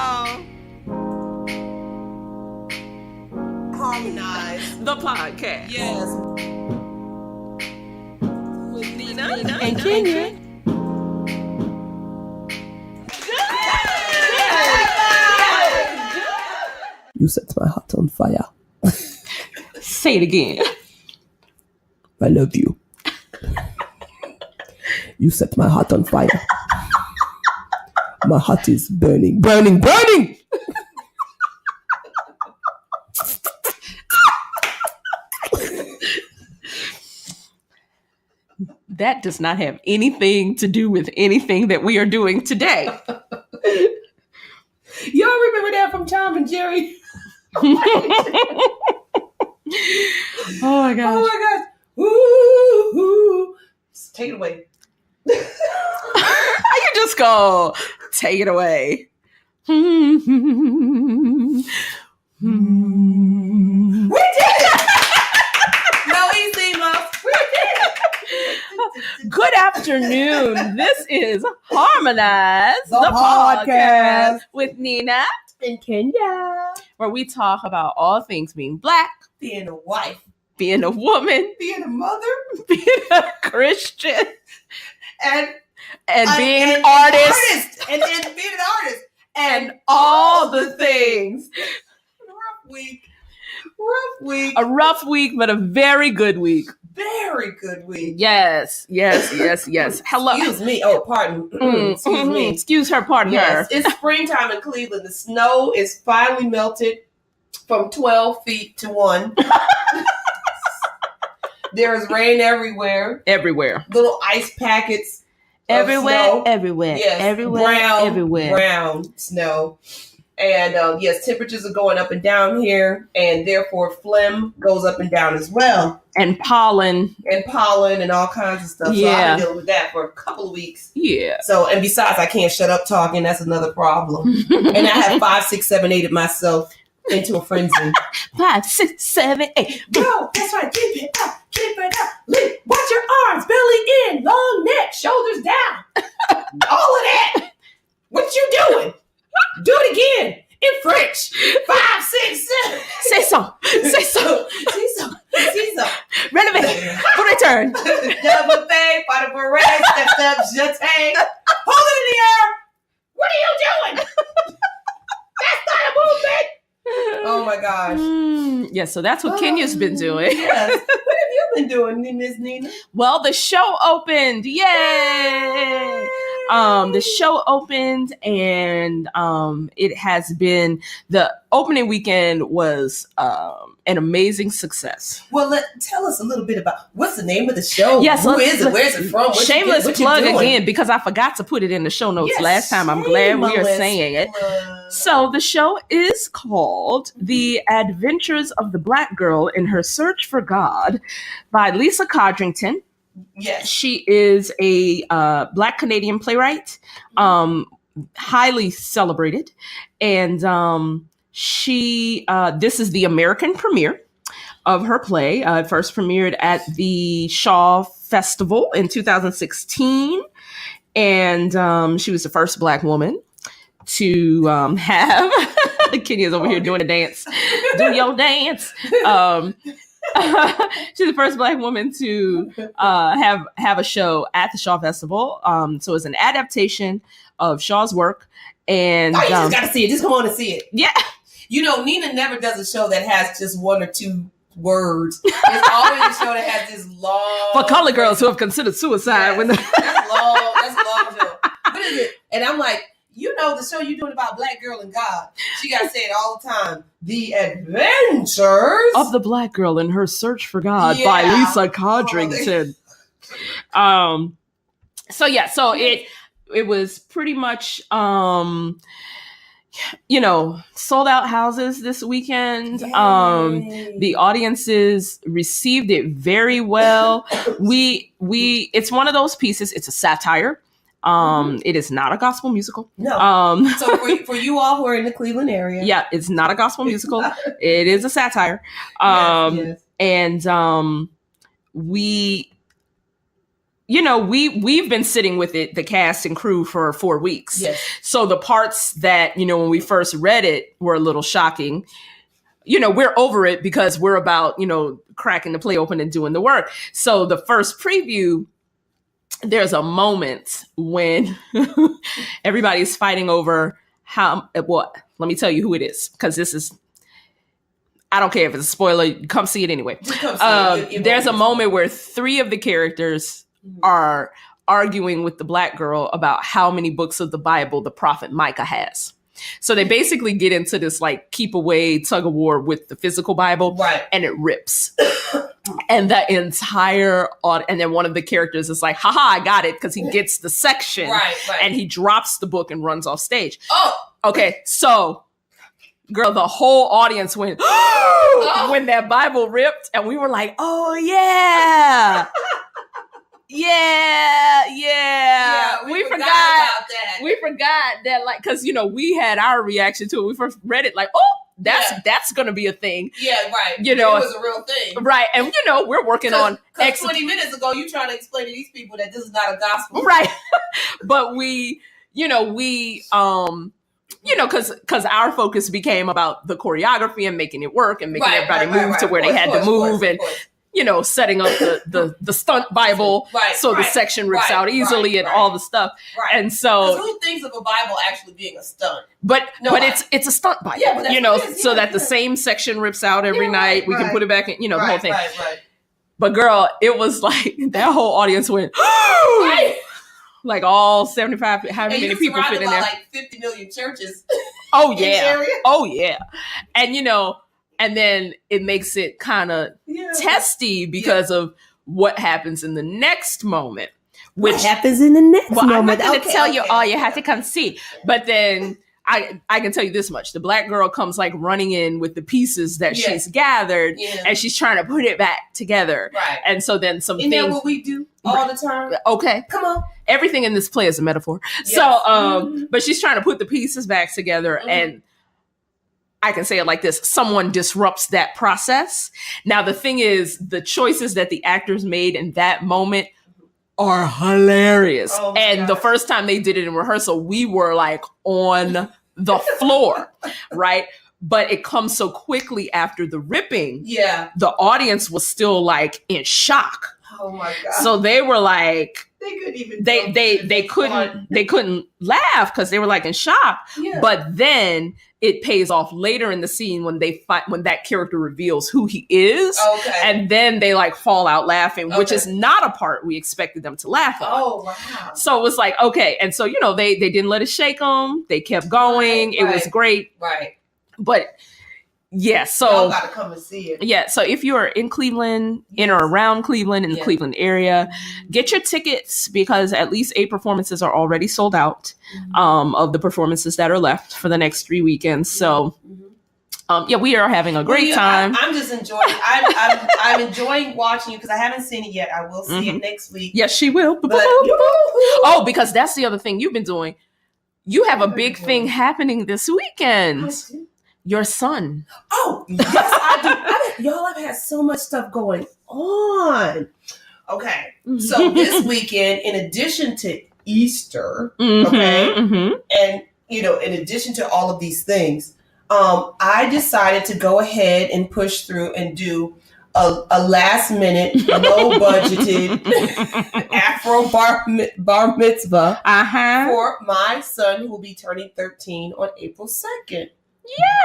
y'all. Harmonize. The podcast. Yes. With Nina And Kenya. You set my heart on fire. Say it again. I love you. You set my heart on fire. My heart is burning, burning, burning. That does not have anything to do with anything that we are doing today. Y'all remember that from Tom and Jerry? Oh my gosh. Oh my gosh. Ooh, ooh. Take it away. You just go take it away. We did it! No, easy, Mom. We did it! Good afternoon. This is Harmonize, The podcast. with Nina, And Kenya. where we talk about all things being Black, Being a wife. being a woman, Being a mother. being a Christian, And being an and artist, and being an artist. and all the things. Rough week. Rough week. A rough week, but a very good week. Very good week. Yes. Hello. Excuse me. Oh, pardon. Excuse me. Excuse her, pardon her. Yes, it's springtime in Cleveland. The snow is finally melted from 12 feet to 1. There is rain everywhere. Everywhere. Little ice packets. of Everywhere, snow. everywhere. Yes, Everywhere, brown, everywhere. brown snow. And yes, temperatures are going up and down here, and therefore phlegm goes up and down as well, And pollen. and pollen and all kinds of stuff. So I've Yeah. been dealing with that for a couple of weeks. Yeah. So, and besides, I can't shut up talking. That's another problem. And I have 5, 6, 7, 8 myself into a frenzy. 5, 6, 7, 8. Go, that's right. Keep it up, keep it up. Watch your arms, belly in, long neck, shoulders down. All of that. What you doing? Do it again in French. 5, 6, 7. Say so. Say so. See so. Renovate. For return. Double thing, part of a race, steps up, jeté. Hold it in the air. What are you doing? That's not a movement. Oh my gosh. Yeah, so that's what Kenya's been doing. Yes. What have you been doing, Miss Nina? Well, the show opened. Yay! The show opened, and it has been, the opening weekend was an amazing success. Well, tell us a little bit about what's the name of the show. Yes, Who is it? Where's it from? Shameless what you plug doing? again, because I forgot to put it in the show notes Yes, last time. I'm glad we are shameless saying it. plug. So the show is called The Adventures of the Black Girl in Her Search for God by Lisa Codrington. Yes. She is a Black Canadian playwright, highly celebrated. And she this is the American premiere of her play. It first premiered at the Shaw Festival in 2016. And she was the first Black woman to have Kenya's over here doing a dance. Do your dance. She's the first Black woman to have a show at the Shaw Festival. So it's an adaptation of Shaw's work. And Oh, you just got to see it. Just come on and see it. yeah, You know, Nina never does a show that has just 1 or 2 words. It's always a show that has this long. for colored girls who have considered suicide. Yes, When that's long. That's a long show. What is it? And I'm like, you know, the show you're doing about Black girl and God. She got to say it all the time. The Adventures of the Black Girl in Her Search for God by Yeah. Lisa Codrington. So yeah, so it was pretty much sold out houses this weekend. Yay. The audiences received it very well. It's one of those pieces, it's a satire. It is not a gospel musical. No. So for you all who are in the Cleveland area. Yeah, it's not a gospel musical. It is a satire. Yes. And we we've been sitting with it, the cast and crew, for 4 weeks. Yes. So the parts that, when we first read it were a little shocking. We're over it because we're about, cracking the play open and doing the work. So the first preview, there's a moment when everybody's fighting over let me tell you who it is, because this is, I don't care if it's a spoiler, come see it anyway. There's a moment where 3 of the characters are arguing with the Black girl about how many books of the Bible the prophet Micah has. So they basically get into this like keep away tug of war with the physical Bible, right? And it rips. And the entire and then one of the characters is like, haha, I got it, because he gets the section, right. And he drops the book and runs off stage. Oh, okay. So, girl, the whole audience went when that Bible ripped, and we were like, oh yeah. Yeah. We forgot about that. We forgot that, like, because we had our reaction to it. We first read it like, oh, that's gonna be a thing. Yeah, right. It was a real thing, right? And we're working on. Because 20 minutes ago, you trying to explain to these people that this is not a gospel, right? But because our focus became about the choreography and making it work and making everybody move to where they had to move, and setting up the stunt Bible so the section rips out easily and all the stuff. Right. And so who thinks of a Bible actually being a stunt? But it's a stunt Bible, so that the same section rips out every night. We can put it back in, the whole thing. Right. But girl, it was like that whole audience went, like all 75, how many people fit in there? Like 50 million churches. Oh yeah. Oh yeah. And and then it makes it kind of testy because of what happens in the next moment. What happens in the next moment? I'm not going to tell you all. You have to come see. But then I can tell you this much. The Black girl comes like running in with the pieces that she's gathered, and she's trying to put it back together. Right. And so then some things. Isn't that what we do all the time? Okay. Come on. Everything in this play is a metaphor. Yes. So, but she's trying to put the pieces back together, and I can say it like this: someone disrupts that process. Now, the thing is, the choices that the actors made in that moment are hilarious. Oh, and the first time they did it in rehearsal, we were like on the floor, right? But it comes so quickly after the ripping. Yeah. The audience was still like in shock. Oh my God. So they were like, they couldn't even they couldn't laugh because they were like in shock. Yeah. But then it pays off later in the scene when when that character reveals who he is. Okay. And then they like fall out laughing, which is not a part we expected them to laugh on. Oh wow. So it was like, okay. And so, they didn't let it shake them. They kept going. It was great. Right. But yeah, so y'all gotta come and see it. Yeah, so if you are in Cleveland, in or around Cleveland, in the Cleveland area, get your tickets because at least 8 performances are already sold out of the performances that are left for the next 3 weekends. So, we are having a great time. I'm just enjoying. I'm enjoying watching you because I haven't seen it yet. I will see it next week. Yes, she will. Because that's the other thing you've been doing. You have a big thing happening this weekend. Your son. Oh, yes, I do. Y'all have had so much stuff going on. Okay. So this weekend, in addition to Easter, and, in addition to all of these things, I decided to go ahead and push through and do a last minute, low budgeted Afro bar mitzvah for my son who will be turning 13 on April 2nd.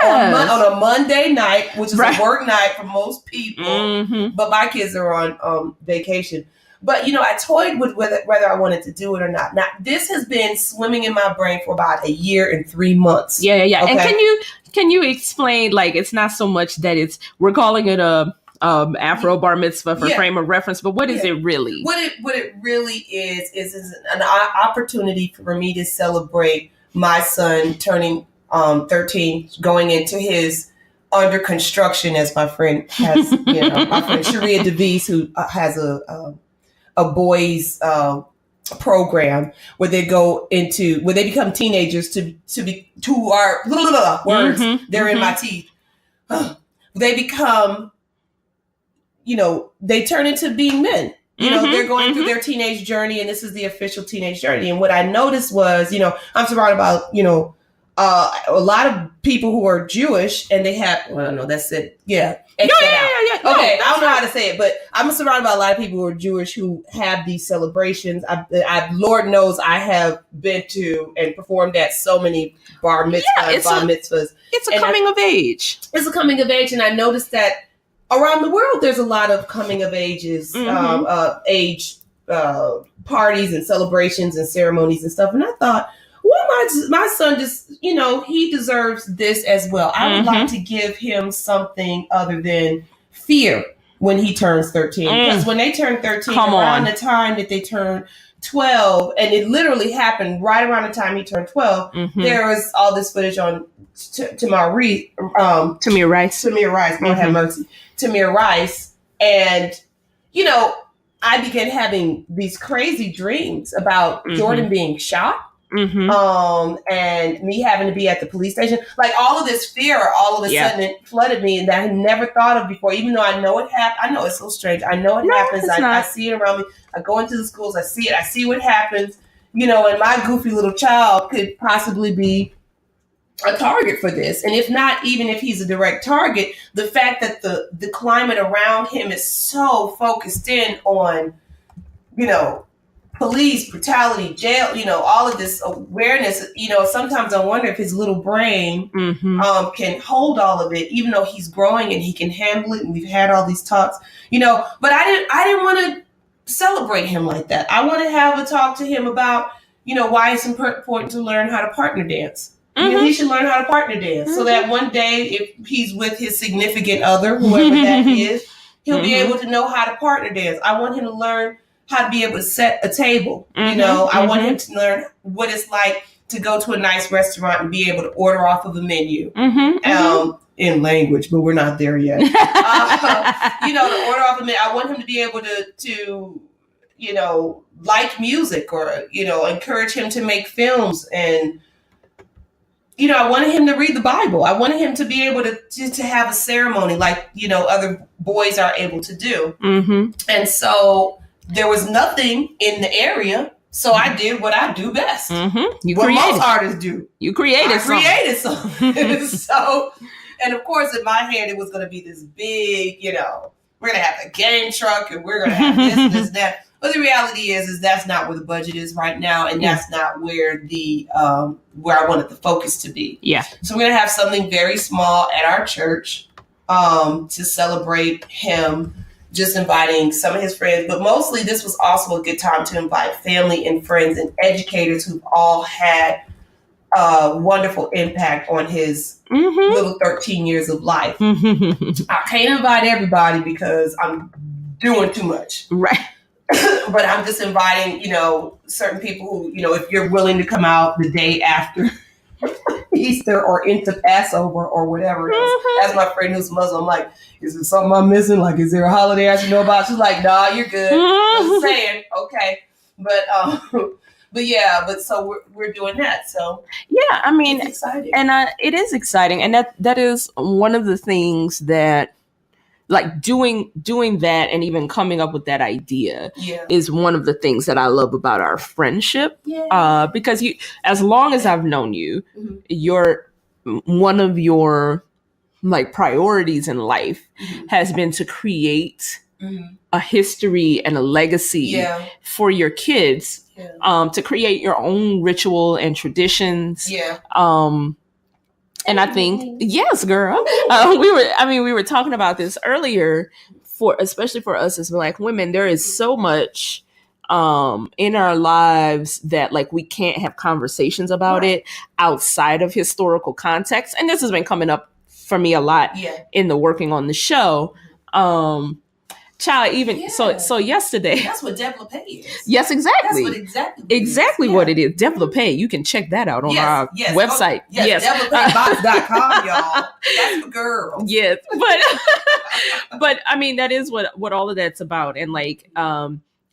Yeah, on a Monday night, which is a work night for most people, but my kids are on vacation. But I toyed with whether I wanted to do it or not. Now this has been swimming in my brain for about a year and 3 months. Yeah. Okay? And can you explain? Like, it's not so much that we're calling it a Afro bar mitzvah for frame of reference, but what is it really? What it really is an opportunity for me to celebrate my son turning 13, going into his under construction, as my friend has, my friend Sharea DeVese, who has a boys program where they become teenagers to our words. They're in my teeth. They become, they turn into being men. You know, they're going through their teenage journey, and this is the official teenage journey. And what I noticed was, you know, I'm surrounded by, you know, a lot of people who are Jewish, and they have, well, no, that's it. Yeah. Yeah. Okay, No, I don't know how to say it, but I'm surrounded by a lot of people who are Jewish who have these celebrations. Lord knows I have been to and performed at so many bar mitzvahs. It's a coming of age. It's a coming of age, and I noticed that around the world there's a lot of coming of ages, age parties and celebrations and ceremonies and stuff. And I thought, well, my son just, you know, he deserves this as well. I would like to give him something other than fear when he turns 13. Because when they turn 13, the time that they turn 12, and it literally happened right around the time he turned 12, there was all this footage on Tamir Rice. Lord have mercy. Tamir Rice. And, you know, I began having these crazy dreams about Jordan being shot. And me having to be at the police station, like all of this fear, all of a sudden it flooded me, and that I had never thought of before. Even though I know it happened, I know it's so strange. I know it happens. I see it around me. I go into the schools. I see it. I see what happens. You know, and my goofy little child could possibly be a target for this. And if not, even if he's a direct target, the fact that the climate around him is so focused in on, you know, police brutality, jail, you know, all of this awareness, you know, sometimes I wonder if his little brain can hold all of it, even though he's growing and he can handle it. And we've had all these talks, you know, but I didn't want to celebrate him like that. I want to have a talk to him about, you know, why it's important to learn how to partner dance. You know, he should learn how to partner dance so that one day if he's with his significant other, whoever that is, he'll be able to know how to partner dance. I want him to learn how to be able to set a table. You know, I want him to learn what it's like to go to a nice restaurant and be able to order off of a menu in language, but we're not there yet. You know, to order off a menu. I want him to be able to, you know, like music, or, you know, encourage him to make films. And, you know, I wanted him to read the Bible. I wanted him to be able to have a ceremony like, you know, other boys are able to do. And so there was nothing in the area, so I did what I do best. What most artists do. You created something. So, and of course, in my hand, it was going to be this big, you know, we're going to have a game truck, and we're going to have this, that. But the reality is that's not where the budget is right now, and that's not where where I wanted the focus to be. Yeah. So we're going to have something very small at our church to celebrate him. Just inviting some of his friends, but mostly this was also a good time to invite family and friends and educators who've all had a wonderful impact on his little 13 years of life. I can't invite everybody because I'm doing too much. Right. But I'm just inviting, you know, certain people who, you know, if you're willing to come out the day after Easter or into Passover or whatever it is. As my friend who's Muslim, I'm like, is there something I'm missing? Like, is there a holiday I should know about? She's like, nah, you're good. Just saying, okay. But so we're doing that. So yeah, I mean, it's exciting. And it is exciting, and that is one of the things that, like, doing that and even coming up with that idea is one of the things that I love about our friendship. Because as long as I've known you, one of your like priorities in life has been to create a history and a legacy for your kids, to create your own ritual and traditions. And I think, yes, girl, we were talking about this earlier, especially for us as Black women, there is so much in our lives that, like, we can't have conversations about it outside of historical context. And this has been coming up for me a lot in the working on the show. Child, even so yesterday. That's what développé is. Yes, exactly. That's exactly what it is. Développé. You can check that out on our website. Développébox.com, y'all. That's for girls. Yes, but I mean, that is what all of that's about. And like,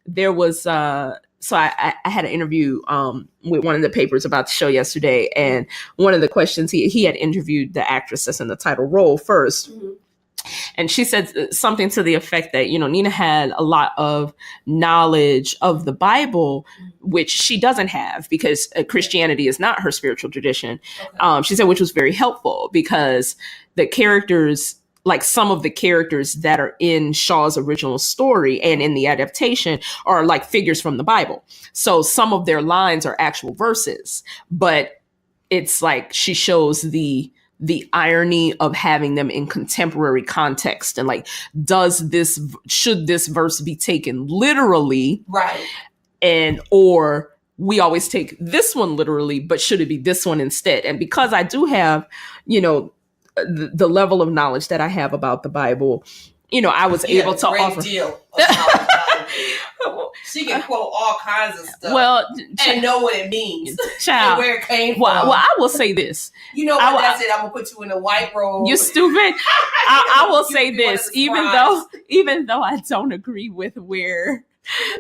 there was so I had an interview with one of the papers about the show yesterday, and one of the questions he had interviewed the actress that's in the title role first. And she said something to the effect that, Nina had a lot of knowledge of the Bible, which she doesn't have because Christianity is not her spiritual tradition. Okay. She said, which was very helpful because the characters, like some of the characters that are in Shaw's original story and in the adaptation are like figures from the Bible. So some of their lines are actual verses, but it's like she shows the irony of having them in contemporary context and like, should this verse be taken literally? Right. Or we always take this one literally, but should it be this one instead? And because I do have, the level of knowledge that I have about the Bible, I was able to offer. Deal of knowledge. She can quote all kinds of stuff. And know what it means. Child, and where it came from. Well, I will say this. You know what? That's it. I'm gonna put you in a white robe. You stupid. I will say this, even though I don't agree with where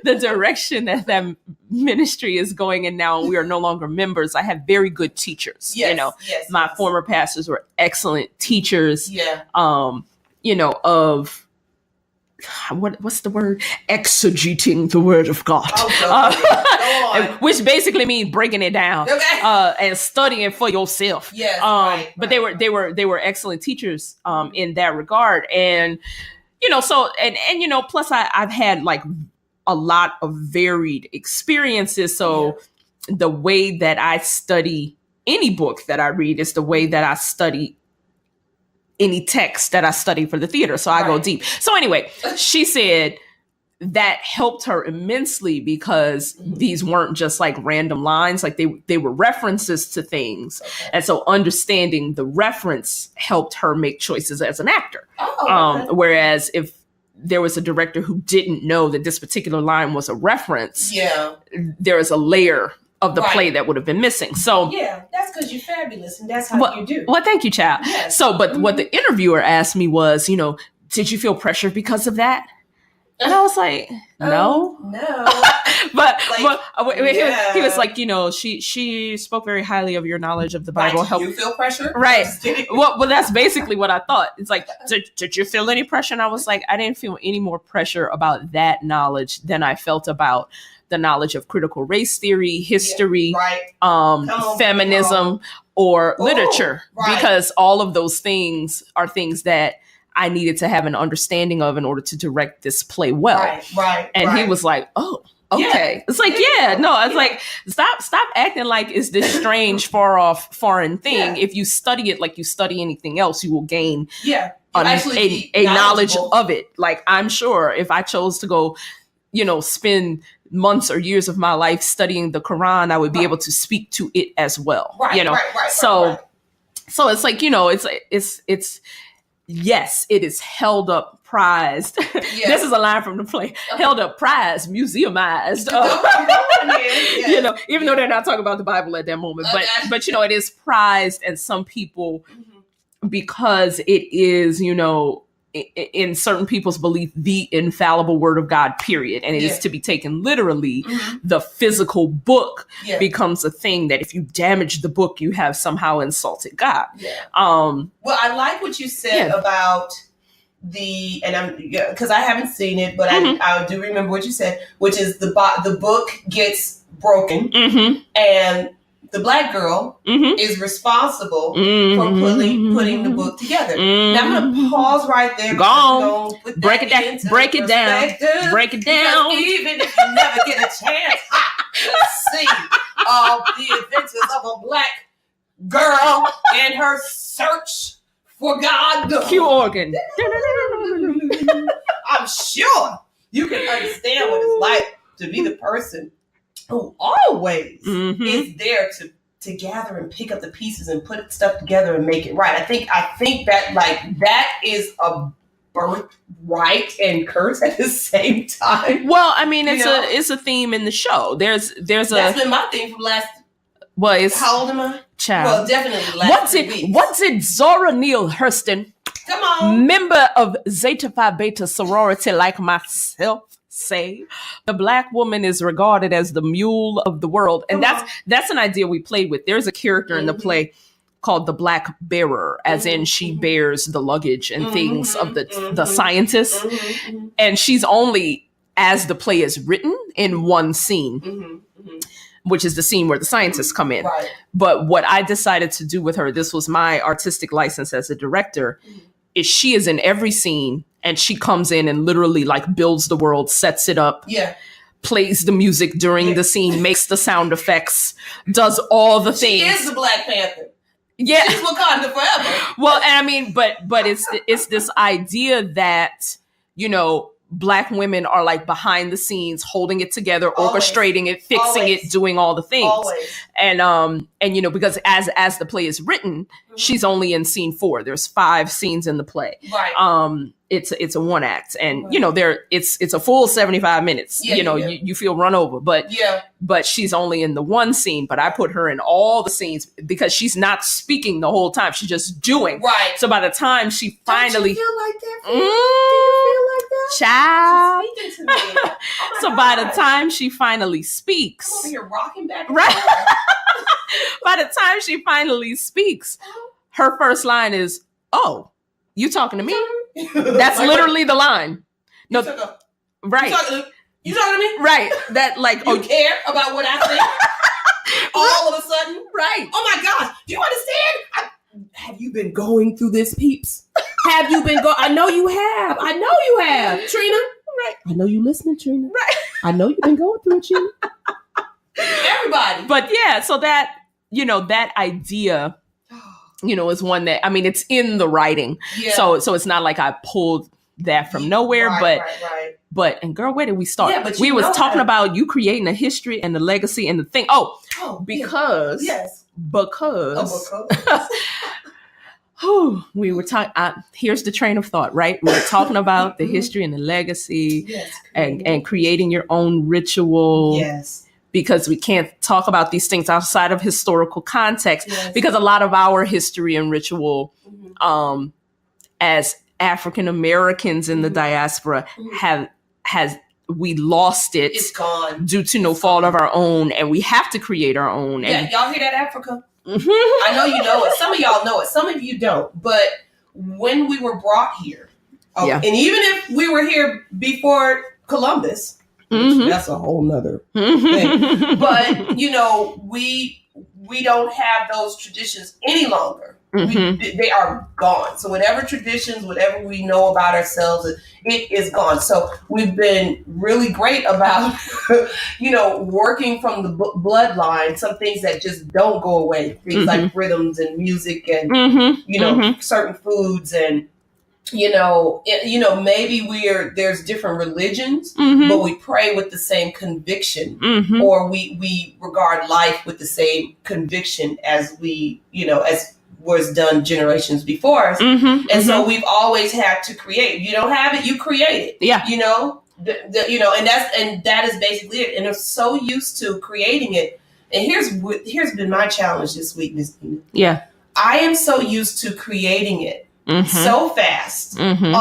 the direction that ministry is going in now, and we are no longer members, I have very good teachers. Yes, my former pastors were excellent teachers. Yeah. Of what's the word? Exegeting the word of God. Go on. Which basically means breaking it down. Okay. And studying for yourself. Yes. But they were excellent teachers in that regard. And plus I've had like a lot of varied experiences. So the way that I study any book that I read is the way that I study any text that I study for the theater. So I go deep. So anyway, she said that helped her immensely because these weren't just like random lines, like they were references to things. Okay. And so understanding the reference helped her make choices as an actor. Whereas if there was a director who didn't know that this particular line was a reference, there is a layer of the play that would have been missing. So that's because you're fabulous and that's how you do. Well, thank you, child. Yes. So, but what the interviewer asked me was, did you feel pressure because of that? And I was like, no. but he was like, she spoke very highly of your knowledge of the Bible. Did you feel pressure? Right. Well, that's basically what I thought. It's like, did you feel any pressure? And I was like, I didn't feel any more pressure about that knowledge than I felt about the knowledge of critical race theory, history, feminism, or literature, because all of those things are things that I needed to have an understanding of in order to direct this play well. And he was like, oh, okay. Yeah. It's like, it's like, stop acting like it's this strange, far off, foreign thing. If you study it like you study anything else, you will gain a knowledge of it. Like, I'm sure if I chose to go, spend months or years of my life studying the Quran, I would be able to speak to it as well. So it's like, it's yes, it is held up, prized. This is a line from the play. Held up, prized, museumized. Even though they're not talking about the Bible at that moment, but it is prized, and some people, because it is, in certain people's belief, the infallible word of God, period. And it is to be taken literally. The physical book becomes a thing that if you damage the book, you have somehow insulted God. Well, I like what you said about because I haven't seen it, but I do remember what you said, which is the book gets broken and the Black girl is responsible for putting the book together. Now I'm going to pause right there. Go on. Break it down. Break it down. Even if you never get a chance to see the adventures of a Black girl in her search for God. Cue organ. I'm sure you can understand what it's like to be the person who always is there to gather and pick up the pieces and put stuff together and make it right. I think that that is a birthright and curse at the same time. Well, I mean, it's a theme in the show. That's been my theme from last. Well, it's how old am I? Child. Well, definitely last What's it? Zora Neale Hurston, come on, member of Zeta Phi Beta sorority like myself, say the Black woman is regarded as the mule of the world. And that's an idea we played with. There's a character in the play called the Black Bearer, as in she bears the luggage and things of the scientists. And she's only, as the play is written, in one scene, which is the scene where the scientists come in. Right. But what I decided to do with her, this was my artistic license as a director, is she is in every scene and she comes in and literally like builds the world, sets it up. Yeah. Plays the music during the scene, makes the sound effects, does all the things. She is the Black Panther. Yeah. She's Wakanda forever. Well, and I mean, but it's this idea that, you know, Black women are like behind the scenes, holding it together, Always. orchestrating it, fixing Always. it, doing all the things. Always. And you know, because as the play is written, she's only in scene 4. There's 5 scenes in the play. Right. It's a one act, and you know, it's a full 75 minutes. Yeah, you know, yeah. you feel run over, but she's only in the one scene. But I put her in all the scenes because she's not speaking the whole time; she's just doing. Right. So by the time she finally, Don't you feel like that? Do you feel like that? child. She's speaking to me. Oh my So by the God. time she finally speaks, I'm over here rocking back and Right. forth. by the time she finally speaks, her first line is, "Oh, you talking to me?" That's Like, literally the line. No, You talking right, you talking to me? right. That like, You care about what I think? All of a sudden? right. Oh my gosh. Do you understand? Have you been going through this, peeps? Have you been going? I know you have. I know you have. Trina? Right. I know you listening, Trina. Right. I know you've been going through it, Trina. Everybody. But yeah, so that, you know, that idea, you know, is one that, I mean, it's in the writing. Yeah. So it's not like I pulled that from nowhere, Right, right. but and girl, where did we start? Yeah, but we you was know talking how- about you creating a history and the legacy and the thing. Oh, Oh, because yes. because Because. we were talking. Here's the train of thought, right? We were talking about the history and the legacy Yes. and creating your own ritual. Yes. Because we can't talk about these things outside of historical context, Yes. because a lot of our history and ritual, Mhm. as African Americans in the diaspora, we lost it It's gone. due to no fault of our own, and we have to create our own. Yeah, And y'all hear that, Africa? Mhm. I know you know it. Some of y'all know it. Some of you don't. But when we were brought here, Yeah. and even if we were here before Columbus, Mhm. that's a whole nother. Mhm. But you know, we don't have those traditions any longer. Mhm. They are gone. So whatever traditions, whatever we know about ourselves, it is gone. So we've been really great about, you know, working from the bloodline, some things that just don't go away, things like rhythms and music and, Mhm. you know, Mhm. certain foods and, you know, maybe there's different religions, Mhm. but we pray with the same conviction, Mhm. or we regard life with the same conviction as as was done generations before us. Mhm. And so we've always had to create. You don't have it, you create it. Yeah. You know, and that is basically it. And I'm so used to creating it. And here's been my challenge this week, Miss Nina. Yeah. I am so used to creating it Mhm. so fast, Mhm.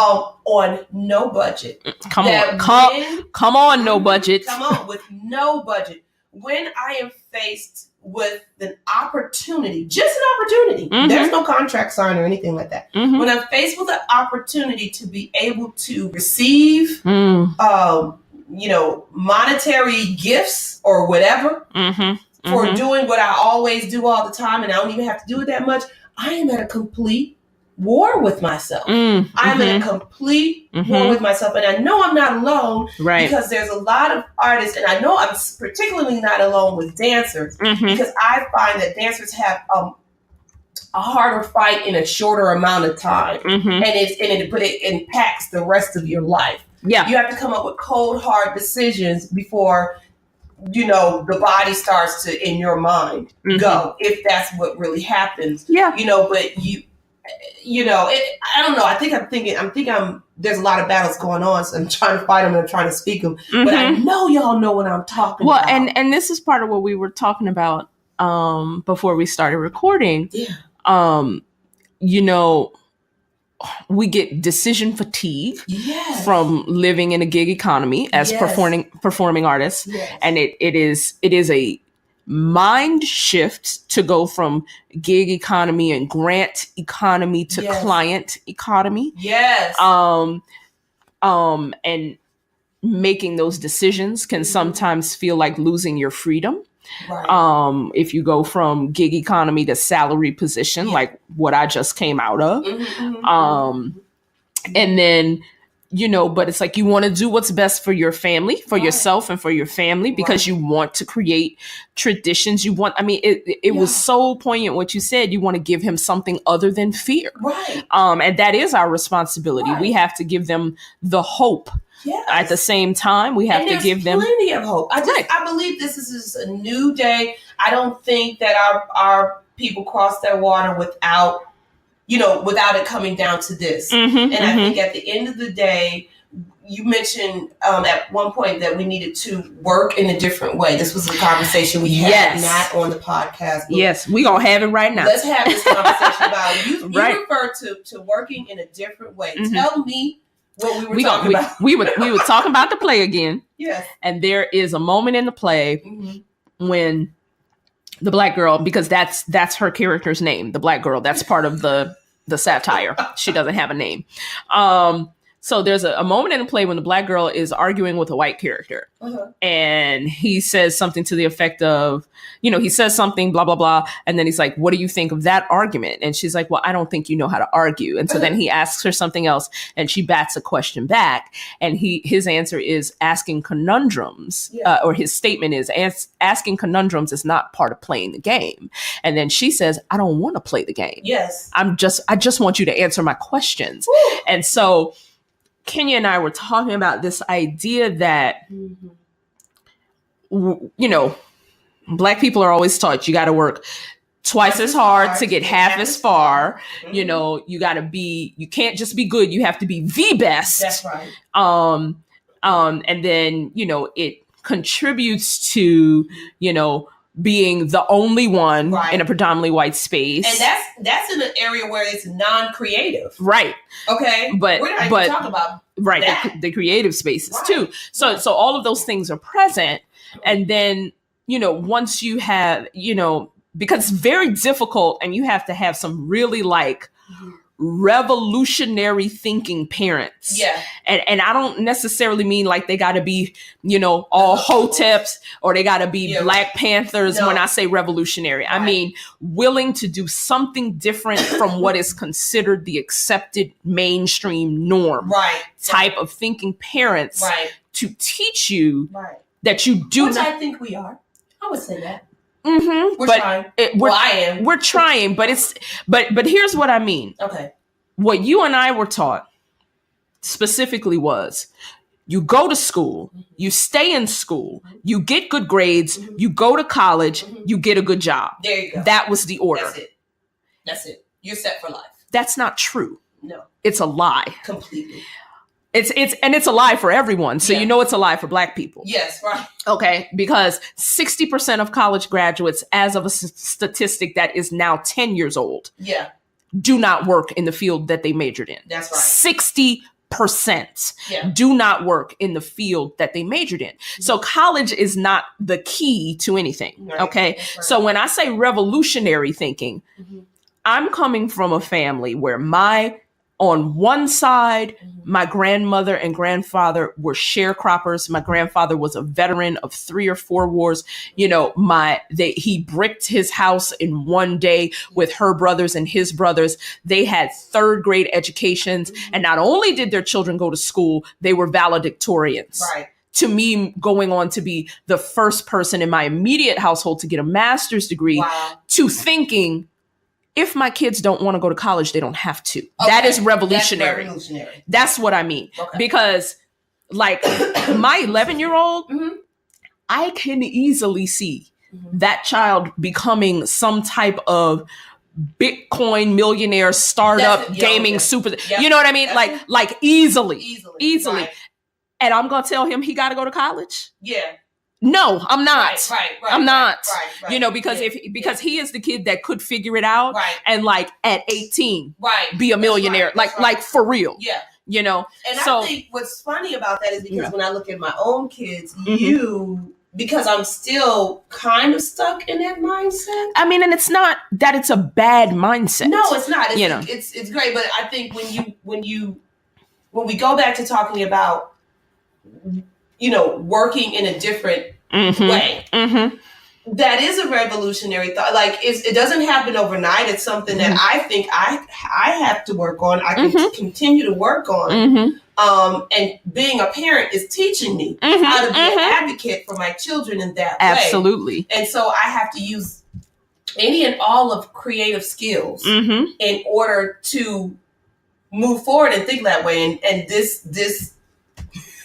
on no budget. Come that on, when- come on, no budget. Come on, with no budget. When I am faced with an opportunity, just an opportunity, Mhm. there's no contract signed or anything like that. Mhm. When I'm faced with an opportunity to be able to receive, Mm. monetary gifts or whatever Mhm. for Mhm. doing what I always do all the time, and I don't even have to do it that much, I am at a complete war with myself. Mm. I'm Mhm. in a complete war Mhm. with myself, and I know I'm not alone Right. because there's a lot of artists, and I know I'm particularly not alone with dancers, Mhm. because I find that dancers have a harder fight in a shorter amount of time, Mhm. but it impacts the rest of your life. Yeah. You have to come up with cold, hard decisions before the body starts to, in your mind, Mhm. go, if that's what really happens. Yeah. But I don't know. I think there's a lot of battles going on, so I'm trying to fight them and I'm trying to speak them. But I Mhm. know y'all know what I'm talking Well, about. and this is part of what we were talking about before we started recording. Yeah. We get decision fatigue Yes. from living in a gig economy as Yes. performing artists, Yes. and it is mind shift to go from gig economy and grant economy to client economy. Yes. And making those decisions can sometimes feel like losing your freedom. Right. If you go from gig economy to salary position, like what I just came out of. And then, but it's like you want to do what's best for your family, for yourself and for your family, because you want to create traditions. It was so poignant what you said. You want to give him something other than fear. Right. And that is our responsibility. Right. We have to give them the hope. Yes. At the same time, we have to give them plenty of hope. I believe this is a new day. I don't think that our people cross their water without it coming down to this. I think at the end of the day, you mentioned at one point that we needed to work in a different way. This was a conversation we had not on the podcast. Yes, we're going to have it right now. Let's have this conversation about you refer to working in a different way. Tell me what we were talking about. We were talking about the play again. Yes. And there is a moment in the play when the black girl, because that's her character's name, the black girl, that's part of the satire. She doesn't have a name. So there's a moment in the play when the black girl is arguing with a white character. And he says something to the effect of, he says something, blah, blah, blah. And then he's like, what do you think of that argument? And she's like, well, I don't think you know how to argue. And so then he asks her something else and she bats a question back. And his answer is asking conundrums, or his statement is asking conundrums is not part of playing the game. And then she says, I don't want to play the game. Yes. I just want you to answer my questions. Woo. And so Kenya and I were talking about this idea that, Black people are always taught you got to work twice as hard to get half as far. You can't just be good. You have to be the best. That's right. And then, it contributes to, being the only one in a predominantly white space. And that's in an area where it's non-creative. Right. Okay. But we're not even talking about the creative spaces too. So all of those things are present. And then, once you have, because it's very difficult and you have to have some really revolutionary thinking parents. Yeah. And I don't necessarily mean like they got to be, all Hoteps or they got to be Black Panthers. No. When I say revolutionary, I mean willing to do something different from what is considered the accepted mainstream norm type of thinking parents to teach you that you do Which not. I think we are. I would say that. We're trying. I am. We're trying, but here's what I mean. Okay. What you and I were taught specifically was you go to school, you stay in school, you get good grades, you go to college, you get a good job. There you go. That was the order. That's it. You're set for life. That's not true. No. It's a lie. Completely. It's a lie for everyone. So it's a lie for Black people. Yes, right. Okay, because 60% of college graduates, as of a statistic that is now 10 years old, do not work in the field that they majored in. That's right. 60% do not work in the field that they majored in. So college is not the key to anything. Right. Okay, right. So when I say revolutionary thinking, I'm coming from a family where on one side, my grandmother and grandfather were sharecroppers. My grandfather was a veteran of 3 or 4 wars. He bricked his house in one day with her brothers and his brothers. They had 3rd grade educations. And not only did their children go to school, they were valedictorians. Right. To me, going on to be the first person in my immediate household to get a master's degree, to thinking, if my kids don't want to go to college, they don't have to. Okay. That is revolutionary. That's what I mean. Okay. Because like my 11-year-old, I can easily see that child becoming some type of Bitcoin millionaire startup gaming super. You know what I mean? Like easily. Right. And I'm going to tell him he got to go to college. Yeah. No, I'm not. Right. I'm not. Right. Because he is the kid that could figure it out and like at 18 be a millionaire. Like for real. Yeah. And I think what's funny about that is because when I look at my own kids, you because I'm still kind of stuck in that mindset. I mean, and it's not that it's a bad mindset. No, it's not. It's, you know, it's great, but I think when we go back to talking about, working in a different way, that is a revolutionary thought. Like it doesn't happen overnight. It's something that I think I have to work on. I can continue to work on. And being a parent is teaching me how to be an advocate for my children in that way. Absolutely. And so I have to use any and all of creative skills in order to move forward and think that way. And this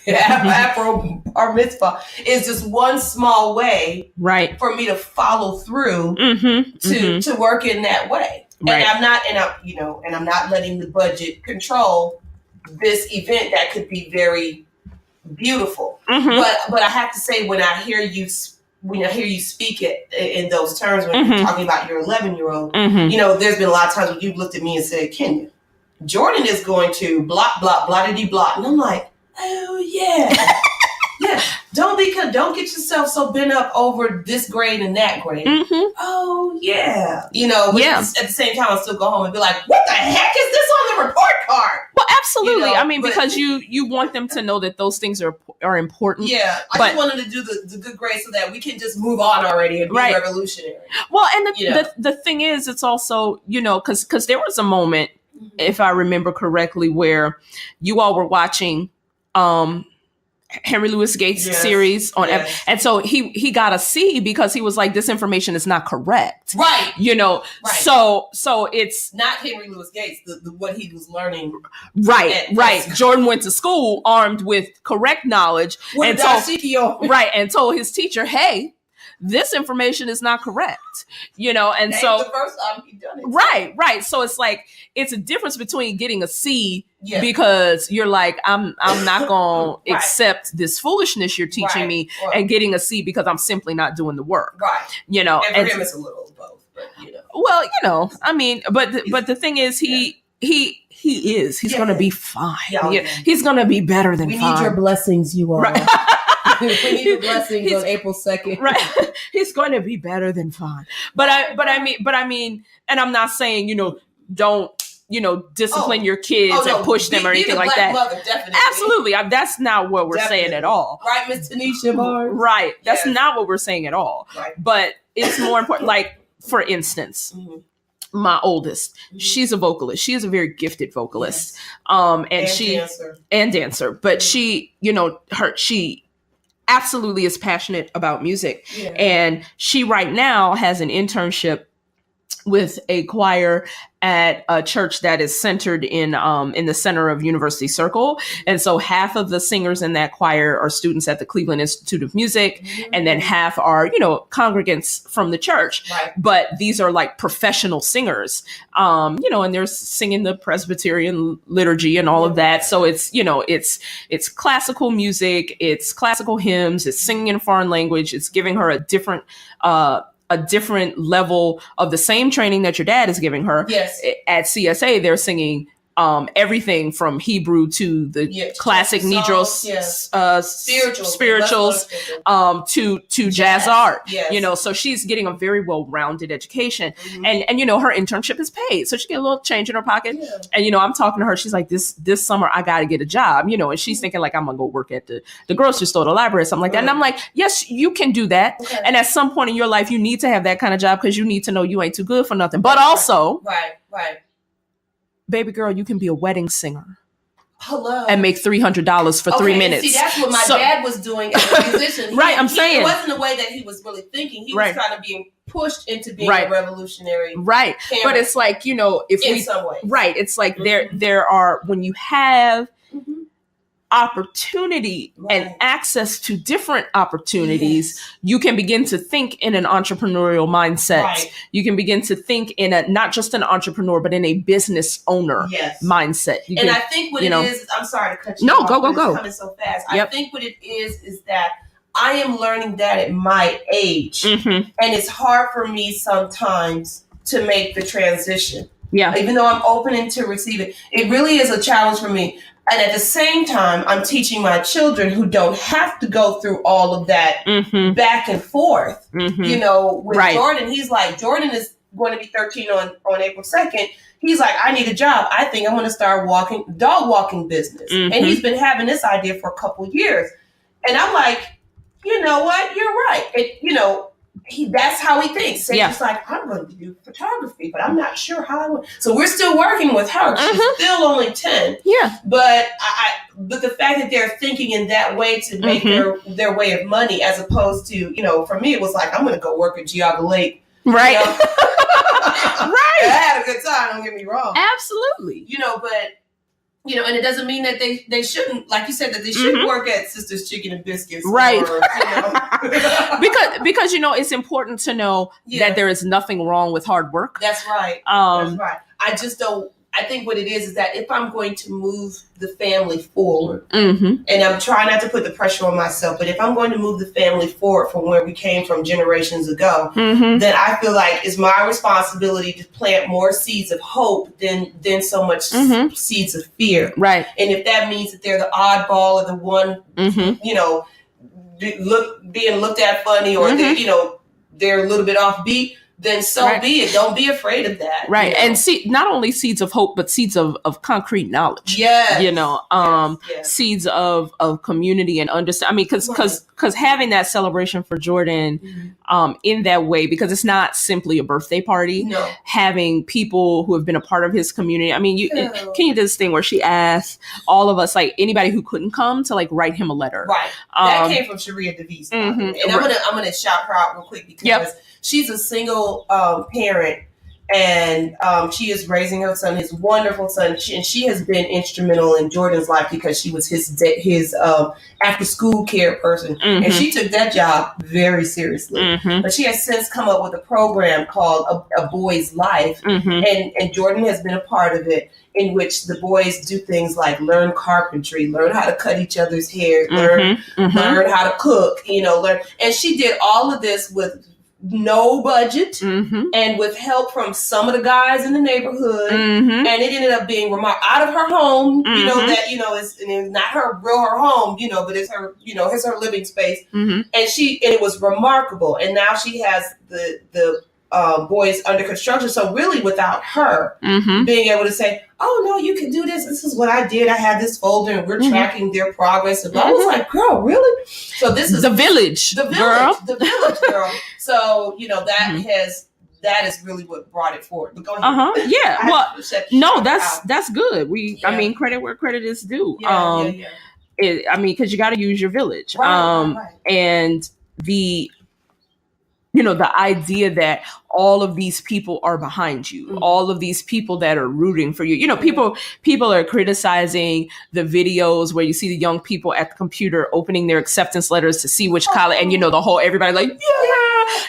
Afro or mitzvah is just one small way, right, for me to follow through to work in that way. Right. And I'm not letting the budget control this event that could be very beautiful. But I have to say, when I hear you speak it in those terms, when you're talking about your 11-year-old, there's been a lot of times when you've looked at me and said, Kenya, Jordan is going to blah, blah, blah, blah, blah. And I'm like, oh yeah. Yeah. Don't get yourself so bent up over this grade and that grade. Oh yeah. At the same time, I'll still go home and be like, what the heck is this on the report card? Well, absolutely. I mean, because you want them to know that those things are important. Yeah. I just want them to do the good grade so that we can just move on already and be revolutionary. Well, and the thing is, it's also, because there was a moment, if I remember correctly, where you all were watching Henry Louis Gates' series on, and so he got a C because he was like, this information is not correct, right? Right. So it's not Henry Louis Gates, the what he was learning, right. Jordan went to school armed with correct knowledge, and told his teacher, hey, this information is not correct, and so the first time he done it. Right. So it's like, it's a difference between getting a C because you're like, I'm not going to accept this foolishness you're teaching me, and getting a C because I'm simply not doing the work. Right. And for him, it's a little of both, but Well, I mean, but the thing is, he's going to be fine. He's going to be better than fine. We need your blessings, you all. Right. We need the blessings on April 2nd. Right. He's going to be better than fine. But I mean, and I'm not saying, don't, discipline your kids and push them or anything like that. Mother, definitely. Absolutely. That's not what we're saying at all. Right, Miss Tanisha Barnes? Right. That's not what we're saying at all. Right. But it's more important. Like, for instance, my oldest, she's a vocalist. She is a very gifted vocalist. And dancer. But she, she absolutely is passionate about music. Yeah. And she right now has an internship with a choir at a church that is centered in the center of University Circle. And so half of the singers in that choir are students at the Cleveland Institute of Music. And then half are, congregants from the church. Right. But these are like professional singers, and they're singing the Presbyterian liturgy and all of that. So it's, it's classical music, it's classical hymns, it's singing in a foreign language. It's giving her a different level of the same training that your dad is giving her. Yes. At CSA, they're singing everything from Hebrew to the classic Negro spirituals to jazz art. Yes. So she's getting a very well-rounded education. And her internship is paid. So she get a little change in her pocket. Yeah. And I'm talking to her, she's like, this summer I got to get a job, and she's thinking like, I'm gonna go work at the grocery store, the library, something like that. And I'm like, yes, you can do that. Okay. And at some point in your life, you need to have that kind of job because you need to know you ain't too good for nothing. But also, right. Baby girl, you can be a wedding singer. Hello. And make $300 for 3 minutes. See, that's what my dad was doing as a musician. I'm saying. It wasn't the way that he was really thinking. He was kind of being pushed into being a revolutionary. Right. But it's like, in some way. Right. It's like there are, when you have opportunity and access to different opportunities, you can begin to think in an entrepreneurial mindset. Right. You can begin to think in not just an entrepreneur, but in a business owner mindset. I think what it is, I'm sorry to cut you off. No, go. It's coming so fast. Yep. I think what it is that I am learning that at my age. And it's hard for me sometimes to make the transition. Yeah. Even though I'm open to receive it, it really is a challenge for me. And at the same time, I'm teaching my children who don't have to go through all of that back and forth. You know, with Jordan, he's like, Jordan is going to be 13 on April 2nd. He's like, I need a job. I think I'm going to start dog walking business. And he's been having this idea for a couple years. And I'm like, you know what? You're right. You know, that's how he thinks. So he's like, I'm going to do photography, but I'm not sure how I would. So we're still working with her. She's still only 10. Yeah. But but the fact that they're thinking in that way to make their way of money, as opposed to, you know, for me, it was like, I'm going to go work at Geauga Lake. Right. You know? Right. And I had a good time, don't get me wrong. Absolutely. You know, but, you know, and it doesn't mean that they shouldn't, like you said, that they shouldn't work at Sister's Chicken and Biscuits. Right. Or, you know. because, you know, it's important to know that there is nothing wrong with hard work. That's right. That's right. I think what it is that if I'm going to move the family forward, and I'm trying not to put the pressure on myself, but if I'm going to move the family forward from where we came from generations ago, then I feel like it's my responsibility to plant more seeds of hope than so much seeds of fear. Right. And if that means that they're the oddball or the one, you know, being looked at funny, or you know, they're a little bit offbeat, then so be it. Don't be afraid of that. Right. You know? And see, not only seeds of hope, but seeds of concrete knowledge. Yeah. You know, seeds of community and understand. I mean, because having that celebration for Jordan in that way, because it's not simply a birthday party. No. Having people who have been a part of his community. I mean, Kenya did this thing where she asked all of us, like anybody who couldn't come, to like write him a letter. Right. That came from Sharea DeVese. And I'm gonna shout her out real quick because she's a single parent, and she is raising her son, his wonderful son, and she has been instrumental in Jordan's life because she was his after school care person, and she took that job very seriously. But she has since come up with a program called A Boy's Life, and Jordan has been a part of it, in which the boys do things like learn carpentry, learn how to cut each other's hair, learn how to cook, you know, and she did all of this with no budget and with help from some of the guys in the neighborhood, and it ended up being out of her home, you know, that, you know, it's not her home, you know, but it's her, you know, it's her living space, and it was remarkable. And now she has the boys under construction. So really, without her being able to say, oh no, you can do this is what I did, I had this folder and we're tracking their progress, and I was like, girl, really? So this is the village girl. So, you know, that is really what brought it forward. But go ahead. Yeah. Well, no, that's good. I mean, credit where credit is due. I mean, because you got to use your village. Right. And the, you know, the idea that all of these people are behind you, all of these people that are rooting for you. You know, people are criticizing the videos where you see the young people at the computer opening their acceptance letters to see which college, and, you know, the whole, everybody like,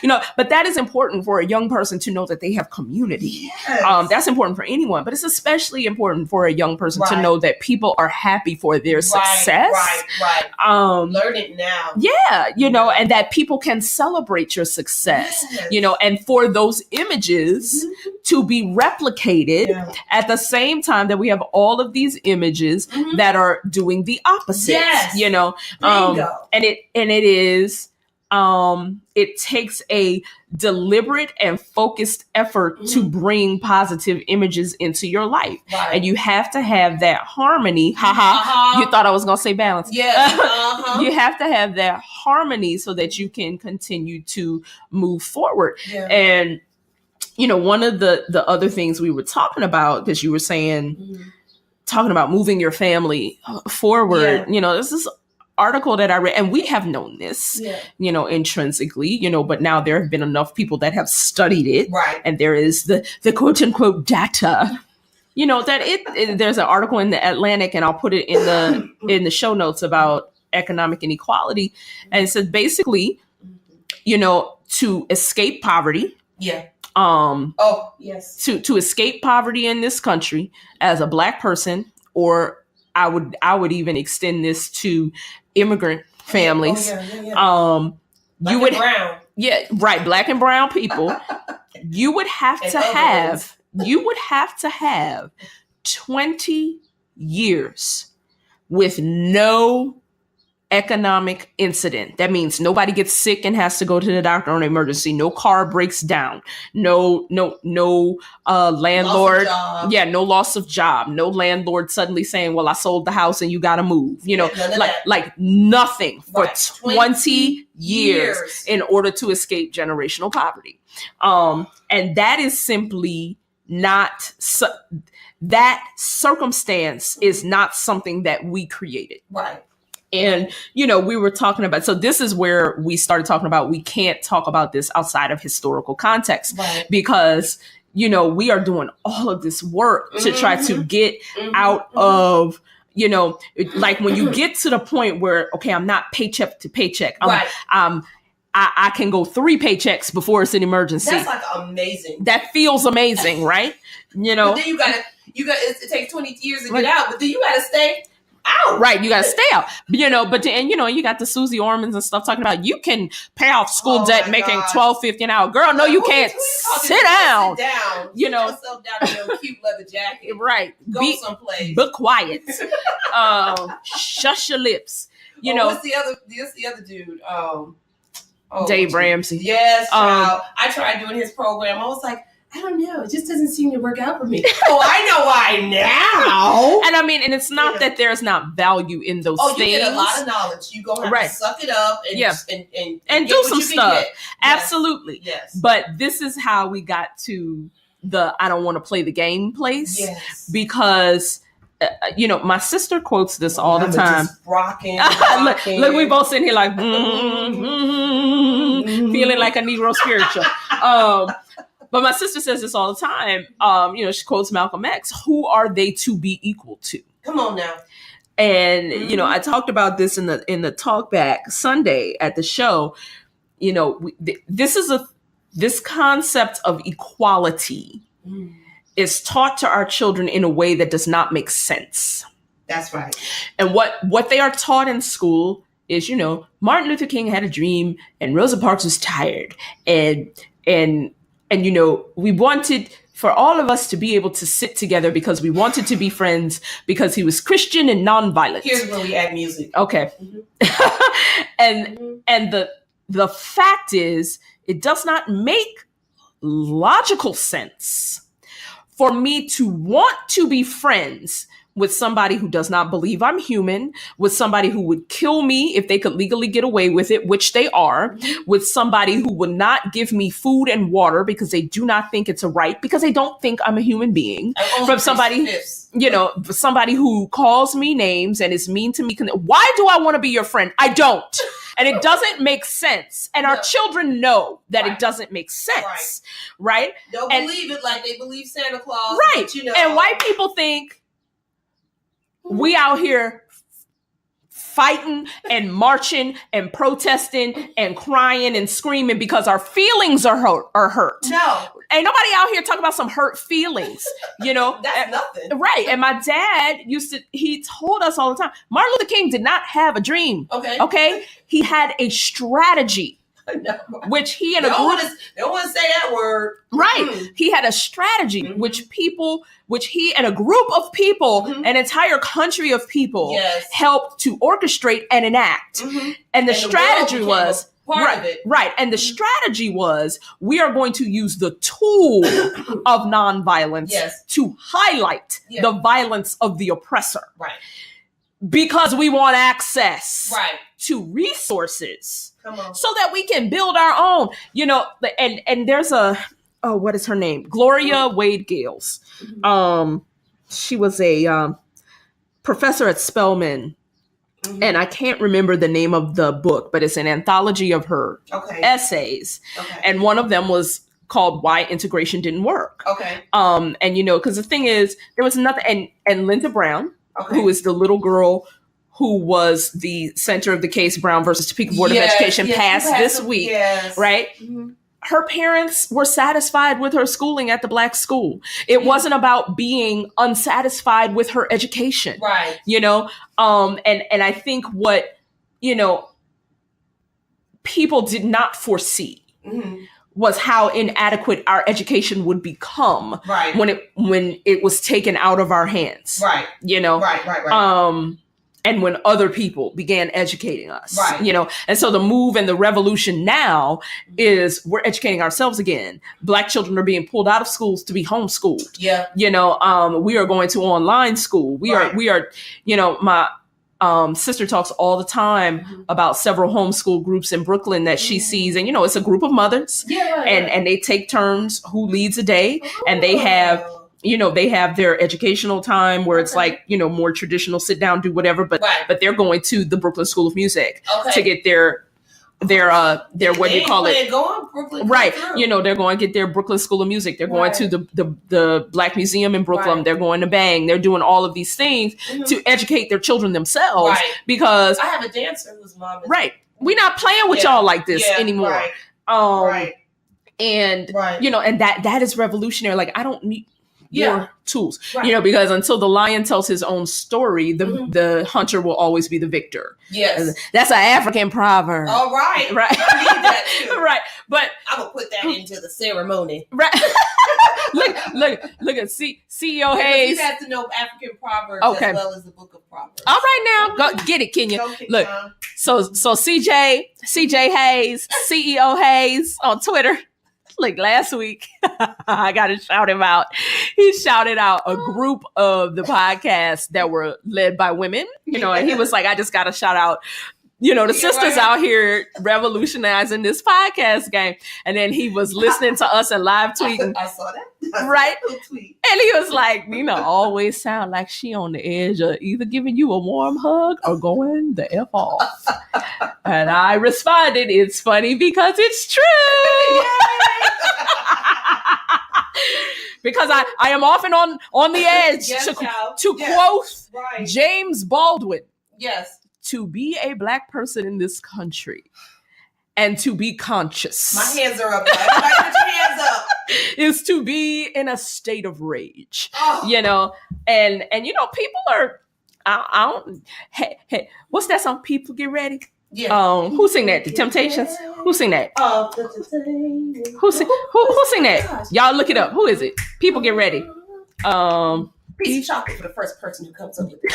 you know, but that is important for a young person to know that they have community. Yes. That's important for anyone, but it's especially important for a young person to know that people are happy for their success. Right. Learn it now. Yeah. You know, and that people can celebrate your success, you know, and for those images to be replicated at the same time that we have all of these images that are doing the opposite, you know, and it is, it takes a deliberate and focused effort to bring positive images into your life. Right. And you have to have that harmony. You thought I was going to say balance. Yeah. You have to have that harmony so that you can continue to move forward. Yeah. And, you know, one of the other things we were talking about, because you were saying, talking about moving your family forward, you know, this is article that I read, and we have known this, you know, intrinsically, you know, but now there have been enough people that have studied it, and there is the quote unquote data, you know, that there's an article in the Atlantic, and I'll put it in the show notes, about economic inequality, and it says basically, you know, to escape poverty, to escape poverty in this country as a Black person, or I would even extend this to immigrant families. You would brown. Black and brown people. You would have to have 20 years with no economic incident. That means nobody gets sick and has to go to the doctor on emergency. No car breaks down. No landlord. No loss of job. No landlord suddenly saying, well, I sold the house and you got to move. Like nothing for 20 years in order to escape generational poverty. And that is simply not, that circumstance is not something that we created. Right. And, we were talking about, so this is where we started talking about, we can't talk about this outside of historical context, right, because, we are doing all of this work to try to get out of, like when you get to the point where, okay, I'm not paycheck to paycheck. Right. I can go 3 paychecks before it's an emergency. That's like amazing. That feels amazing, right? But then you got it takes 20 years to get out, but then you got to stay out. Right. You got to stay out, but then, you got the Susie Ormans and stuff talking about you can pay off school debt making $12.50 an hour. Girl, no, you can't. Sit down. Sit down. Sit yourself down in your cute leather jacket. Right. Go someplace. Be quiet. Shush your lips. What's the other dude? Dave Ramsey. Yes, child. I tried doing his program. I was like, I don't know. It just doesn't seem to work out for me. Oh, I know why now. And I mean, and it's not that there's not value in those things. You get a lot of knowledge. You go have to suck it up and do some stuff. Absolutely. Yes. But this is how we got to the I don't want to play the game place. Yes. Because my sister quotes this all the time. Just rocking. Look, we both sitting here like feeling like a Negro spiritual. But my sister says this all the time. She quotes Malcolm X. Who are they to be equal to? Come on now. And I talked about this in the talk back Sunday at the show. This concept of equality is taught to our children in a way that does not make sense. That's right. And what they are taught in school is, Martin Luther King had a dream and Rosa Parks was tired, and we wanted for all of us to be able to sit together because we wanted to be friends because he was Christian and nonviolent. Here's where we add music. Okay. And the fact is, it does not make logical sense for me to want to be friends with somebody who does not believe I'm human, with somebody who would kill me if they could legally get away with it, which they are, with somebody who would not give me food and water because they do not think it's a right, because they don't think I'm a human being, from somebody, somebody who calls me names and is mean to me. Why do I want to be your friend? I don't. And it doesn't make sense. And our children know that it doesn't make sense. Right? They'll believe it like they believe Santa Claus. Right. But, and white people think we out here fighting and marching and protesting and crying and screaming because our feelings are hurt. No. Ain't nobody out here talking about some hurt feelings, That's nothing. Right. And my dad he told us all the time, Martin Luther King did not have a dream. Okay. He had a strategy. No. Which he and they don't want to say that word. Right. He had a strategy, which he and a group of people, an entire country of people, helped to orchestrate and enact. And the strategy was part of it. Right. And the strategy was, we are going to use the tool of nonviolence to highlight the violence of the oppressor. Right. Because we want access to resources so that we can build our own, and there's what is her name? Gloria Wade Gales. She was a professor at Spelman. And I can't remember the name of the book, but it's an anthology of her essays. And one of them was called Why Integration Didn't Work. And because the thing is, there was nothing, and Linda Brown, who is the little girl who was the center of the case, Brown versus Topeka Board of Education, passed this week, right? Her parents were satisfied with her schooling at the Black school. It wasn't about being unsatisfied with her education, right? And I think what, people did not foresee was how inadequate our education would become when it was taken out of our hands, right? Right. and when other people began educating us, Right. you know. And so the move and the revolution now is we're educating ourselves again. Black children are being pulled out of schools to be homeschooled. Yeah. You know, we are going to online school. We are, you know, my sister talks all the time about several homeschool groups in Brooklyn that she sees. And, you know, it's a group of mothers and they take turns who leads a day, and they have, you know, they have their educational time where it's like, you know, more traditional, sit down, do whatever, but they're going to the Brooklyn School of Music to get their what do you call it? Brooklyn, right. You know, they're going to get their Brooklyn School of Music. They're going to the Black Museum in Brooklyn. They're going to Bang. They're doing all of these things to educate their children themselves because I have a dancer whose mom is we're not playing with y'all like this anymore. And you know, and that is revolutionary. Like, I don't need your tools, you know, because until the lion tells his own story, the hunter will always be the victor. Yes. That's an African proverb. All right. Right. I need that too. Right. But I'm going to put that into the ceremony. Right. look at CEO Hayes. He has to know African proverbs as well as the book of Proverbs. All right, now go get it, Kenya. Look, so CJ Hayes, CEO Hayes on Twitter. Like last week, I got to shout him out. He shouted out a group of the podcasts that were led by women, you know, and he was like, I just got to shout out, you know, the sisters out here revolutionizing this podcast game. And then he was listening to us and live tweeting. I saw that. Right. And he was like, you know, always sound like she on the edge of either giving you a warm hug or going the F off. And I responded, it's funny because it's true. Because I am often on the edge to quote James Baldwin. Yes. To be a Black person in this country and to be conscious. My hands are up. Everybody put your hands up. Is to be in a state of rage. You know, and you know, people are I don't hey, what's that song? People Get Ready? Yeah. Who sing that? The Temptations? Who sing that? Who sing that? Y'all look it up. Who is it? People Get Ready. Piece of chocolate for the first person who comes up with it.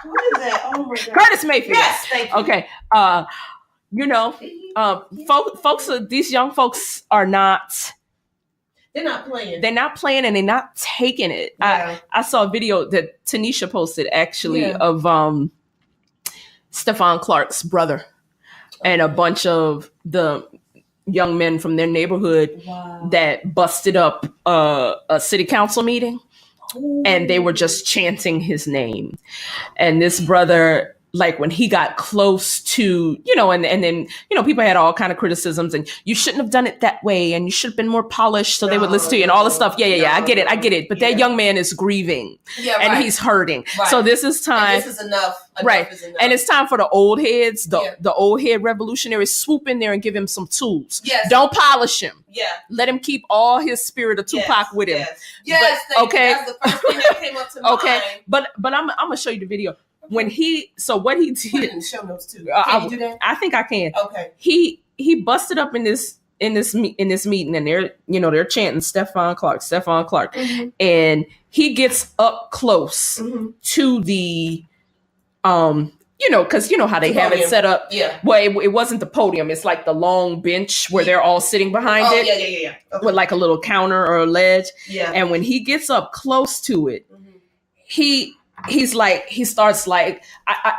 What is that? Oh my God. Curtis Mayfield. Yes, thank you. Okay. You know, folks, these young folks are not. They're not playing. They're not playing, and they're not taking it. Yeah. I saw a video that Tanisha posted actually of Stephon Clark's brother and a bunch of the young men from their neighborhood that busted up a city council meeting. And they were just chanting his name. And this brother, like when he got close to, you know, and then, you know, people had all kind of criticisms and you shouldn't have done it that way. And you should have been more polished so they would listen to you and all this stuff. Yeah. I get it. But that young man is grieving and he's hurting. Right. So this is time. And this is enough. Right. And it's time for the old heads, the old head revolutionaries swoop in there and give him some tools. Yes. Don't polish him. Yeah. Let him keep all his spirit of Tupac with him. Yes. Okay. That's the first thing that came up to mind. Okay. But I'm going to show you the video. What he did. Show notes too. Can you do that? I think I can. Okay. He busted up in this meeting, and they're chanting Stephon Clark, and he gets up close to the you know, because you know how they have it set up. Yeah. Well, it wasn't the podium. It's like the long bench where they're all sitting behind it. Yeah. Okay. With like a little counter or a ledge. Yeah. And when he gets up close to it, he starts like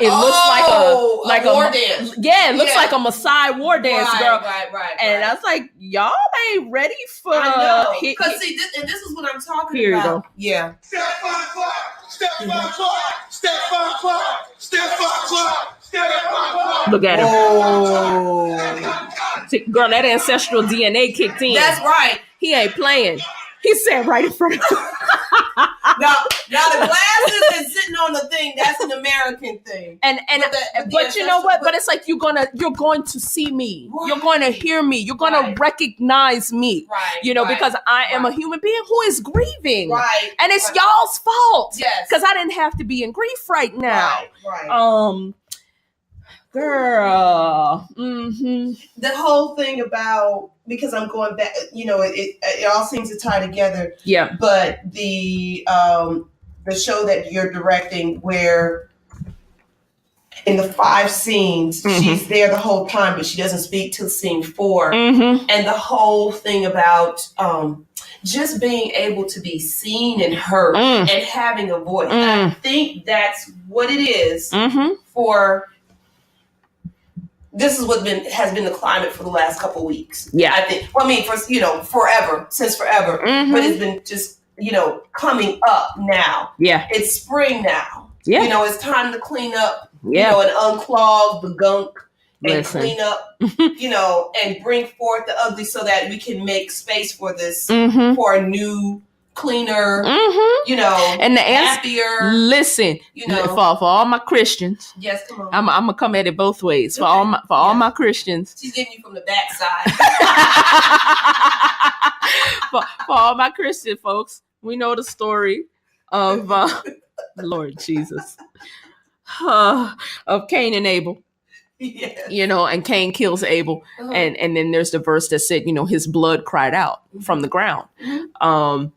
it looks like a war dance. Yeah, it looks like a Maasai war dance, girl. Right. And I was like, y'all ain't ready for. I know. Because see, this is what I'm talking here about. You go. Yeah. Stephon Clark. Look at him. Oh. See, girl, that ancestral DNA kicked in. That's right. He ain't playing. He's sitting right in front of you. Now the glasses and sitting on the thing, that's an American thing. But you know what? But it's like you're going to see me. Right. You're going to hear me. You're going to recognize me. Right. You know, because I am a human being who is grieving. Right. And it's y'all's fault. Yes. Because I didn't have to be in grief right now. Right. Girl. Mm-hmm. The whole thing about, because I'm going back, you know, it all seems to tie together. Yeah. But the show that you're directing, where in the 5 scenes, she's there the whole time, but she doesn't speak till scene 4. And the whole thing about just being able to be seen and heard and having a voice. I think that's what it is for. This is what has been the climate for the last couple of weeks. Yeah, I think. Well, I mean, since forever. But it's been just coming up now. Yeah, it's spring now. Yeah, it's time to clean up. Yeah, and unclog the gunk and clean up. And bring forth the ugly so that we can make space for this for a new, cleaner, and the happier. Listen, for all my Christians. Yes, come on. I'm gonna come at it both ways. For all my Christians. She's getting you from the backside. for all my Christian folks, we know the story of Lord Jesus, of Cain and Abel. Yes. And Cain kills Abel, and then there's the verse that said, his blood cried out from the ground. And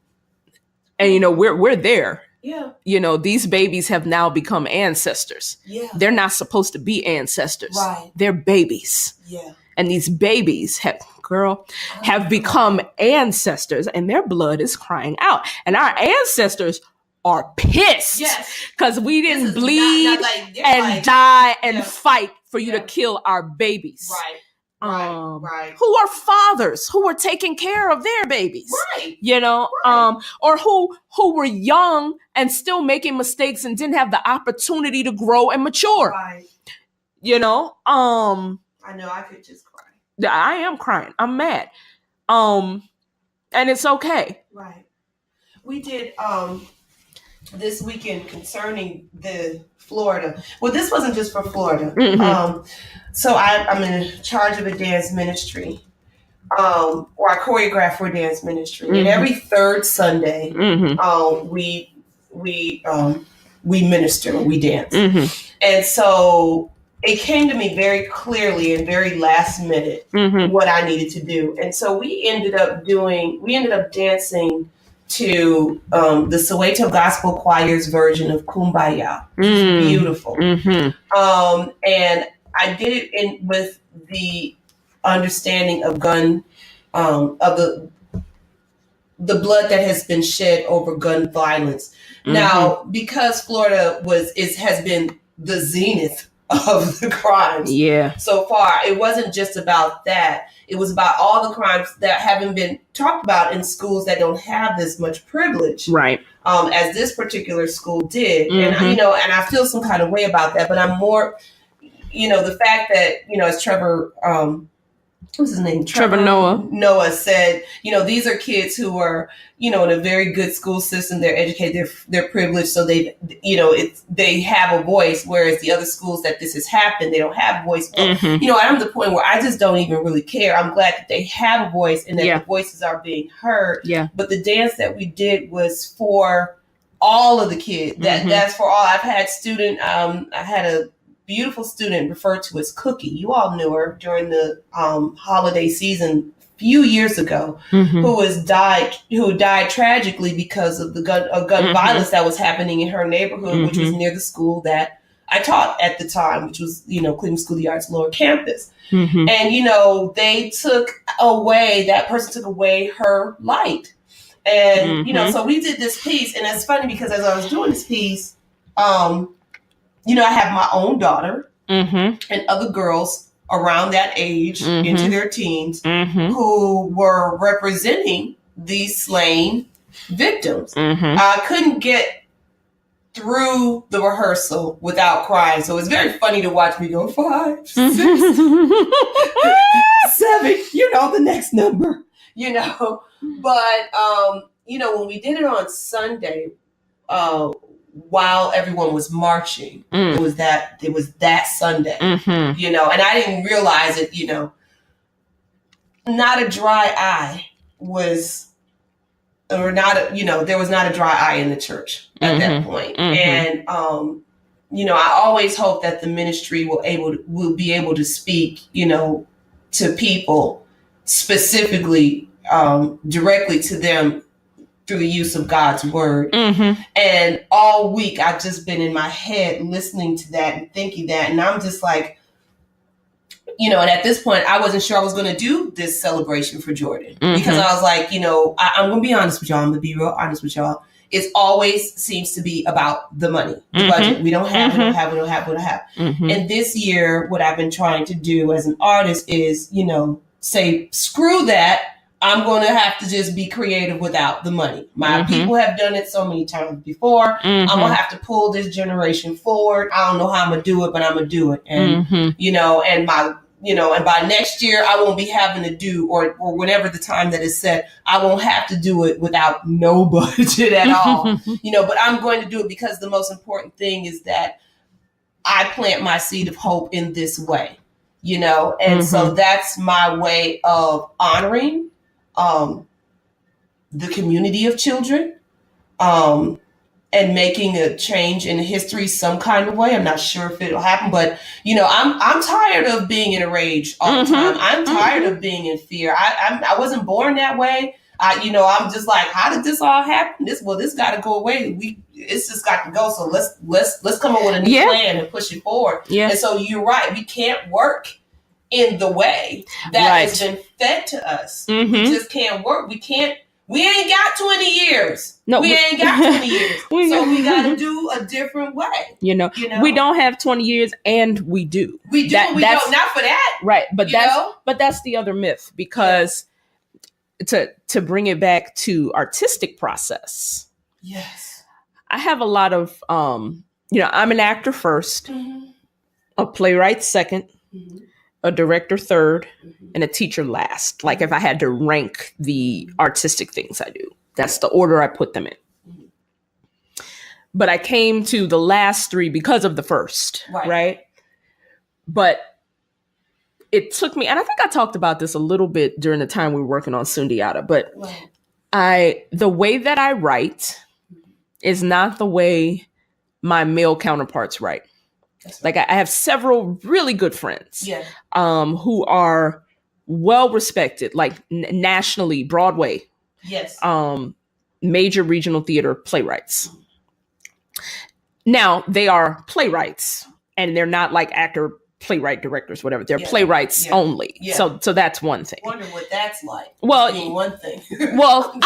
we're there. Yeah. These babies have now become ancestors. Yeah. They're not supposed to be ancestors. Right. They're babies. Yeah. And these babies have become ancestors, and their blood is crying out. And our ancestors are pissed because we didn't bleed and die and fight for you to kill our babies. Right. Right. Who are fathers who were taking care of their babies, right? Or who were young and still making mistakes and didn't have the opportunity to grow and mature. Right. I know I could just cry. I am crying. I'm mad. And it's okay. Right. We did this weekend concerning the Florida. Well, this wasn't just for Florida. So I'm in charge of a dance ministry, or I choreograph for a dance ministry. And every third Sunday, we minister, we dance. And so it came to me very clearly and very last minute what I needed to do. And so we ended up dancing to the Soweto Gospel Choir's version of Kumbaya. It's beautiful. And I did it with the understanding of of the blood that has been shed over gun violence. Now, because Florida has been the zenith of the crimes so far, it wasn't just about that. It was about all the crimes that haven't been talked about in schools that don't have this much privilege, right? As this particular school did, and and I feel some kind of way about that. But I'm more, the fact that as Trevor, what's his name? Trevor Noah. Noah said, these are kids who are, in a very good school system. They're educated. They're privileged, so they have a voice. Whereas the other schools that this has happened, they don't have a voice. Well, I'm at the point where I just don't even really care. I'm glad that they have a voice and that the voices are being heard. Yeah. But the dance that we did was for all of the kids. That's for all. I've had I had a beautiful student referred to as Cookie. You all knew her during the holiday season a few years ago, who died tragically because of the gun violence that was happening in her neighborhood, which was near the school that I taught at the time, which was, Cleveland School of the Arts Lower Campus. And, that person took away her light. And, so we did this piece, and it's funny because as I was doing this piece, I have my own daughter and other girls around that age into their teens who were representing these slain victims. I couldn't get through the rehearsal without crying. So it's very funny to watch me go 5, 6, 7, the next number, But, when we did it on Sunday, while everyone was marching, it was that Sunday, and I didn't realize it, not a dry eye was, or not, there was not a dry eye in the church at that point. And, I always hope that the ministry will be able to speak, to people specifically, directly to them, through the use of God's word. Mm-hmm. And all week I've just been in my head listening to that and thinking that. And I'm just like, and at this point I wasn't sure I was going to do this celebration for Jordan because I was like, I'm going to be honest with y'all. I'm going to be real honest with y'all. It always seems to be about the money, the budget. We don't have. Mm-hmm. And this year, what I've been trying to do as an artist is, say, screw that. I'm going to have to just be creative without the money. My people have done it so many times before. I'm going to have to pull this generation forward. I don't know how I'm going to do it, but I'm going to do it. And, and my, and by next year, I won't be having to do, or whenever the time that is set, I won't have to do it without no budget at all. But I'm going to do it because the most important thing is that I plant my seed of hope in this way, and so that's my way of honoring the community of children, and making a change in history some kind of way. I'm not sure if it'll happen, but I'm tired of being in a rage all the time. I'm tired of being in fear. I wasn't born that way. I'm just like, how did this all happen? This got to go away. It's just got to go. So let's come up with a new plan and push it forward. Yeah. And so you're right. We can't work in the way that has been fed to us. We just can't work. We ain't got 20 years. No, we ain't got 20 years. So we got to do a different way. We don't have 20 years, and we do. We do. We don't. Not for that. Right. But that's the other myth, because to bring it back to artistic process. Yes. I have a lot of, I'm an actor first, a playwright second, a director third, and a teacher last. Like if I had to rank the artistic things I do, that's the order I put them in. But I came to the last three because of the first, right? But it took me, and I think I talked about this a little bit during the time we were working on Sundiata, but the way that I write is not the way my male counterparts write. Like I have several really good friends who are well respected, like nationally, Broadway, major regional theater playwrights. Now they are playwrights, and they're not like actor, playwright, directors, whatever. They're playwrights only. Yeah. So that's one thing. Wonder what that's like. Well, being one thing. Well,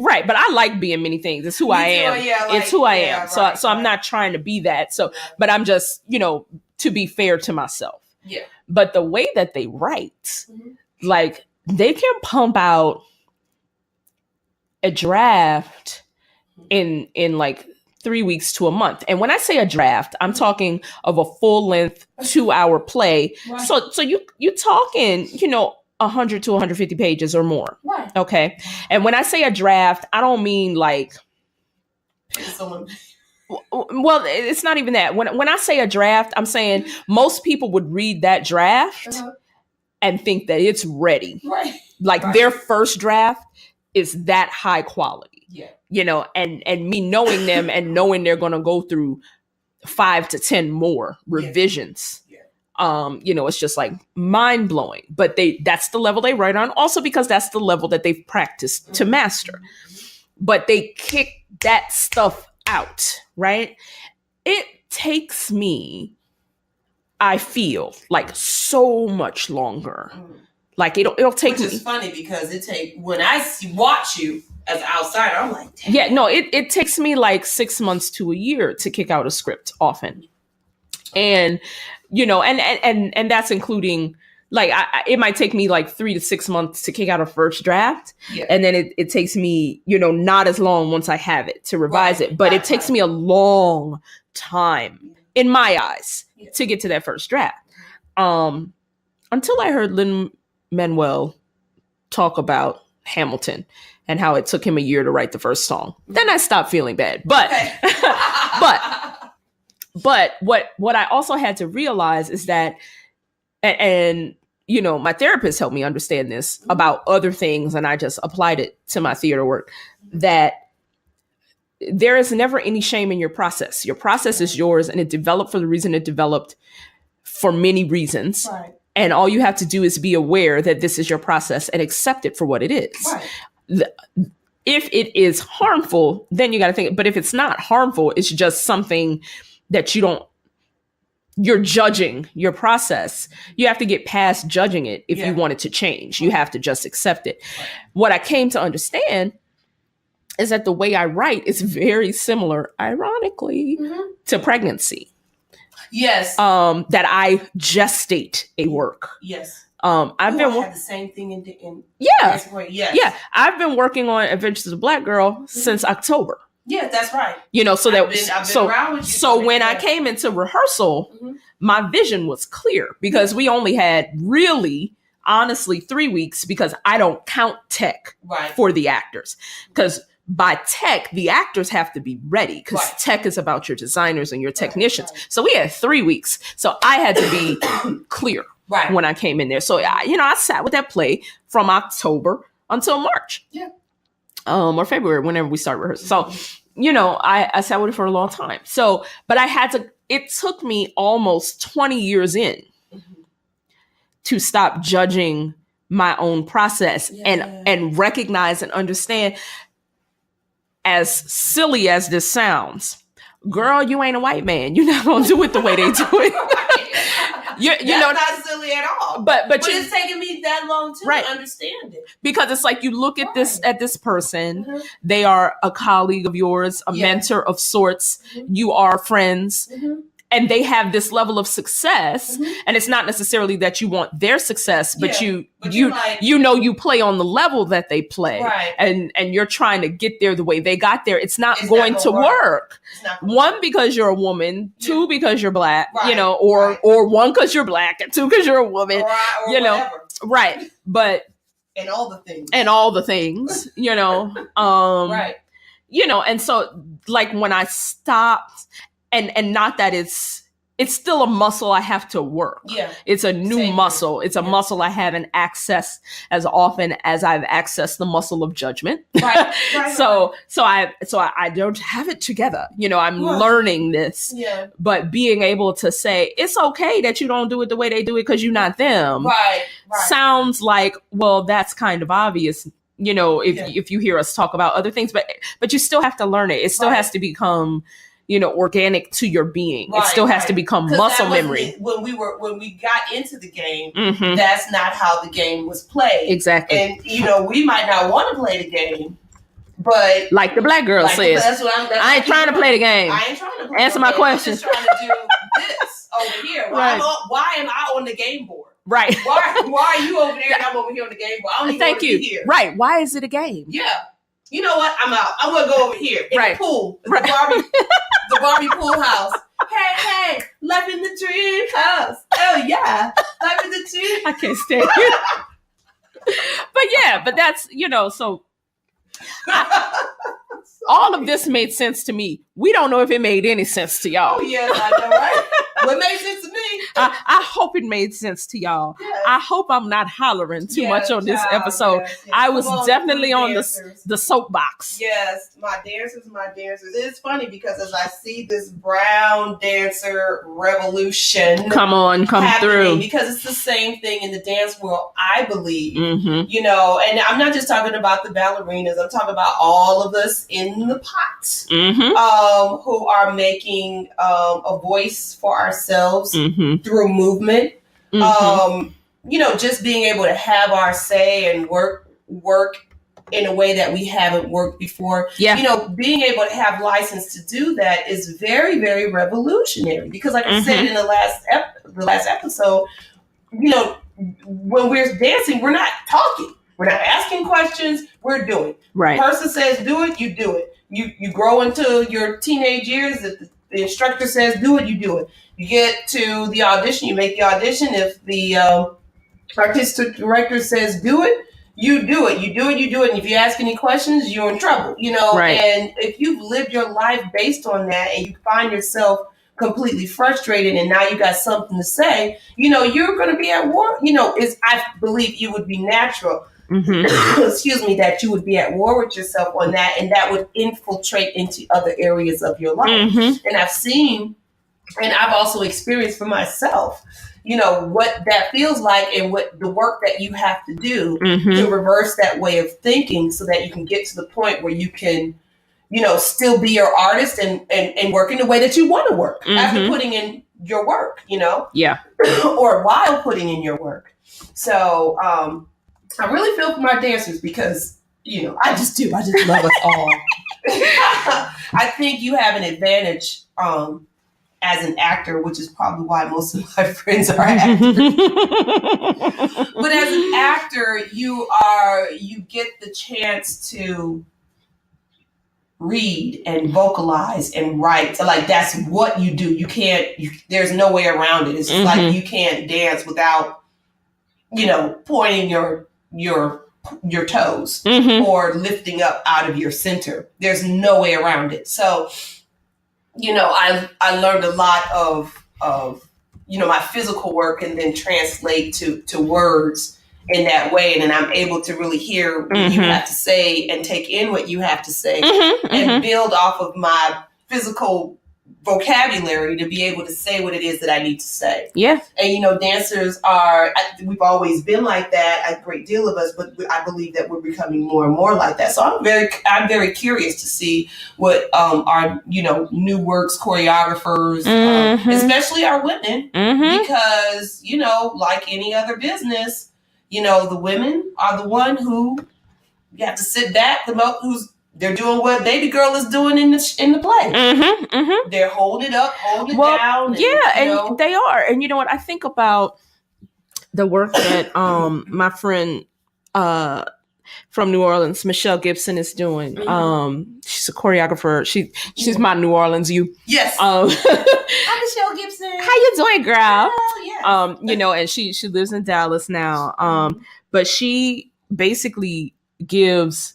right, but I like being many things. It's who I am. It's who I am. So I'm not trying to be that. So, but I'm just, to be fair to myself. Yeah. But the way that they write, like they can pump out a draft in like 3 weeks to a month. And when I say a draft, I'm talking of a full length 2-hour play. Right. So you talking, 100 to 150 pages or more. Right. Okay. And when I say a draft, I don't mean like, well, it's not even that. When I say a draft, I'm saying most people would read that draft and think that it's ready. Right. Like their first draft is that high quality. Yeah. And me knowing them and knowing they're going to go through 5 to 10 more revisions. Yeah. It's just like mind blowing, but that's the level they write on, also because that's the level that they've practiced to master, but they kick that stuff out. Right. It takes me, I feel like so much longer. Like it'll take me. Which is funny because when I watch you, as an outsider, I'm like, damn. Yeah, no, it takes me like 6 months to a year to kick out a script often. And, and that's including like, it might take me like 3 to 6 months to kick out a first draft. Yeah. And then it takes me, not as long once I have it to revise it, but it takes me a long time in my eyes to get to that first draft. Until I heard Lin-Manuel talk about Hamilton and how it took him a year to write the first song. Then I stopped feeling bad. But but what I also had to realize is that, and my therapist helped me understand this about other things, and I just applied it to my theater work, that there is never any shame in your process. Your process is yours, and it developed for the reason it developed, for many reasons. Right. And all you have to do is be aware that this is your process and accept it for what it is. Right. If it is harmful, then you got to think. But if it's not harmful, it's just something that you're judging your process. You have to get past judging it if you want it to change. You have to just accept it. What I came to understand is that the way I write is very similar, ironically, to pregnancy. Yes. That I gestate a work. Yes. I've been had the same thing in yes. Yeah. I've been working on Adventures of a Black Girl since October. Yeah, that's right. You know, so I've been around with you. So when I came into rehearsal, my vision was clear because we only had really, honestly, 3 weeks because I don't count tech for the actors. Because by tech, the actors have to be ready because tech is about your designers and your technicians. So we had 3 weeks. So I had to be clear when I came in there. So, I sat with that play from October until March. Yeah. Or February, whenever we start rehearsing. So, I sat with it for a long time. So, but it took me almost 20 years in to stop judging my own process and recognize and understand, as silly as this sounds, girl, you ain't a white man. You're not going to do it the way they do it. That's not silly at all. But it's taken me that long to understand it. Because it's like you look at this person, they are a colleague of yours, a mentor of sorts, you are friends, and they have this level of success, and it's not necessarily that you want their success, but you play on the level that they play, and you're trying to get there the way they got there. It's not going to work. One, because you're a woman. Two, because you're Black. Or one, because you're Black, and two, because you're a woman. Whatever. But and all the things, and so like when I stopped. And not that it's still a muscle I have to work. Yeah. It's a new muscle. It's a muscle I haven't accessed as often as I've accessed the muscle of judgment. Right. So I don't have it together. I'm learning this. Yeah. But being able to say, it's okay that you don't do it the way they do it because you're not them. Right. Sounds like, well, that's kind of obvious. If you hear us talk about other things, but you still have to learn it. It still has to become organic to your being. It still has to become muscle memory. When we got into the game, that's not how the game was played. Exactly. And we might not want to play the game, but like the Black girl says, I ain't trying to play the game. I ain't trying to play Answer my question. I'm just trying to do this over here. Why am I on the game board? Right. Why are you over there and I'm over here on the game board? I don't even want to be here. Right. Why is it a game? Yeah. You know what? I'm out. I'm gonna go over here in the pool, the Barbie pool house. Hey, life in the dream house. Oh yeah, life in the dream. I can't stand you. But that's so. All of this made sense to me. We don't know if it made any sense to y'all. Oh yes, I know, right? What made sense to me? I hope it made sense to y'all. Yes. I hope I'm not hollering too much on this episode. Yes. I was definitely on the soapbox. Yes, my dancers. It's funny because as I see this brown dancer revolution come through, because it's the same thing in the dance world, I believe. And I'm not just talking about the ballerinas. I'm talking about all of us in the pot, who are making a voice for ourselves through movement. Just being able to have our say and work in a way that we haven't worked before. Yeah. Being able to have license to do that is very, very revolutionary because like I said in the last episode, when we're dancing, we're not talking. We're not asking questions. We're doing. Right. The person says do it, you do it. You grow into your teenage years. If the instructor says do it, you do it. You get to the audition, you make the audition. If the artistic director says do it, you do it. You do it. And if you ask any questions, you're in trouble. Right. And if you've lived your life based on that and you find yourself completely frustrated and now you got something to say, you're going to be at war. I believe it would be natural. Excuse me, that you would be at war with yourself on that, and that would infiltrate into other areas of your life. And I've seen, and I've also experienced for myself, what that feels like and what the work that you have to do Mm-hmm. to reverse that way of thinking so that you can get to the point where you can, still be your artist and work in the way that you want to work after putting in your work, Yeah. or while putting in your work. So I really feel for my dancers because, I just do. I just love us all. I think you have an advantage as an actor, which is probably why most of my friends are actors. But as an actor, you get the chance to read and vocalize and write. So like that's what you do. There's no way around it. It's just like you can't dance without, pointing your toes or lifting up out of your center. There's no way around it. So, I learned a lot of my physical work and then translate to words in that way. And then I'm able to really hear what you have to say and take in what you have to say and build off of my physical vocabulary to be able to say what it is that I need to say. Yeah. And, dancers we've always been like that, a great deal of us, but I believe that we're becoming more and more like that. So I'm very curious to see what our, new works choreographers, especially our women, because, like any other business, the women are the one who you have to sit back, they're doing what baby girl is doing in the play. They're holding it up, holding it down. And they are. And you know what? I think about the work that my friend from New Orleans, MIchelle Gibson, is doing. She's a choreographer. She's my New Orleans you. Yes. Hi, MIchelle Gibson. How you doing, girl? Oh, yes. And she lives in Dallas now. But she basically gives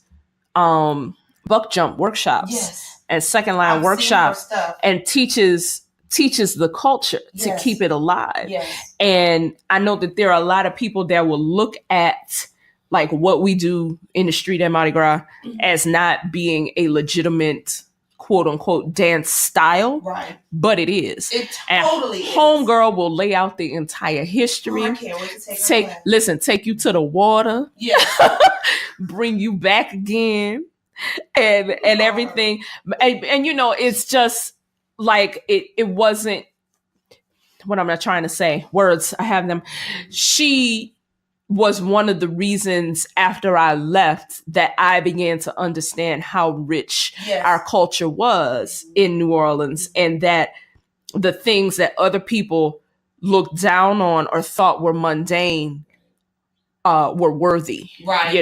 buck jump workshops and second line workshops and teaches the culture to keep it alive. Yes. And I know that there are a lot of people that will look at like what we do in the street at Mardi Gras as not being a legitimate quote unquote dance style. Right. But it is. It totally is. Homegirl will lay out the entire history. I can't wait to take you to the water. Yeah. Bring you back again. And everything. And it's just like it wasn't what I'm not trying to say. Words, I have them. She was one of the reasons after I left that I began to understand how rich our culture was in New Orleans, and that the things that other people looked down on or thought were mundane were worthy, right?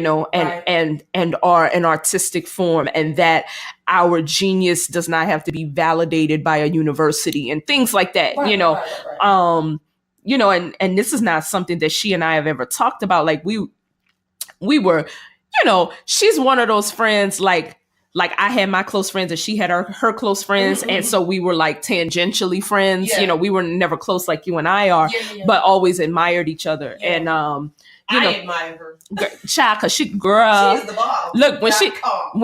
And are an artistic form, and that our genius does not have to be validated by a university and things like that. Right. And this is not something that she and I have ever talked about. Like we were, she's one of those friends like I had my close friends and she had her close friends. And so we were like tangentially friends. Yeah. We were never close like you and I are, but always admired each other. Yeah. And, I admire her. Child, cause she is the bomb. Look, when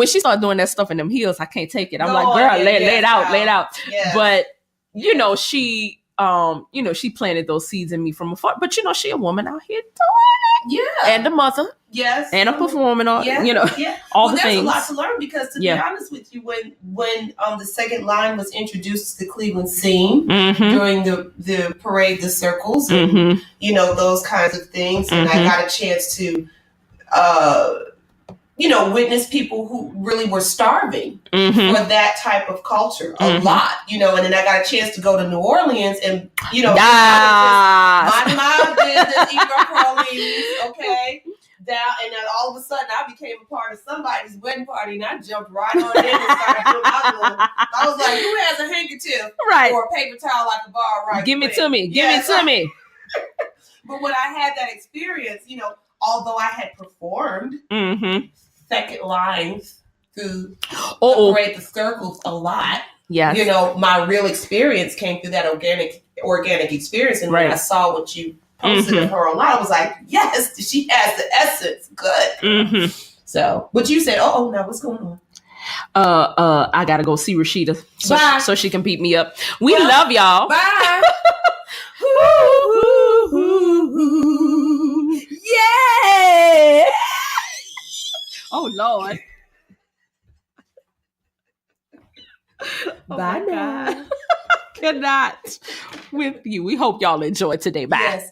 she started doing that stuff in them heels, I can't take it. I'm like, girl, lay it out. Yeah. But she she planted those seeds in me from afar. But she a woman out here doing it. Yeah. And a mother. Yes. And a performing all all the there's things. A lot to learn because to be honest with you, when the second line was introduced to the Cleveland scene during the parade, the circles, and those kinds of things, and I got a chance to witness people who really were starving for that type of culture a lot, and then I got a chance to go to New Orleans and, I was just mind my business, eat my Carlines, okay, down, and then all of a sudden I became a part of somebody's wedding party and I jumped right on in and started doing my little, I was like, who has a handkerchief or a paper towel I can borrow right Give quick? me to me. But when I had that experience, although I had performed second lines to operate the circles a lot. Yes. My real experience came through that organic experience. And when I saw what you posted of her online, I was like, yes, she has the essence. Good. So, but you said, now what's going on? I gotta go see Rashida so she can beat me up. We love y'all. Bye. Woo-hoo. Ooh, yeah. Oh, Lord. Bye now. Cannot with you. We hope y'all enjoyed today. Bye. Yes.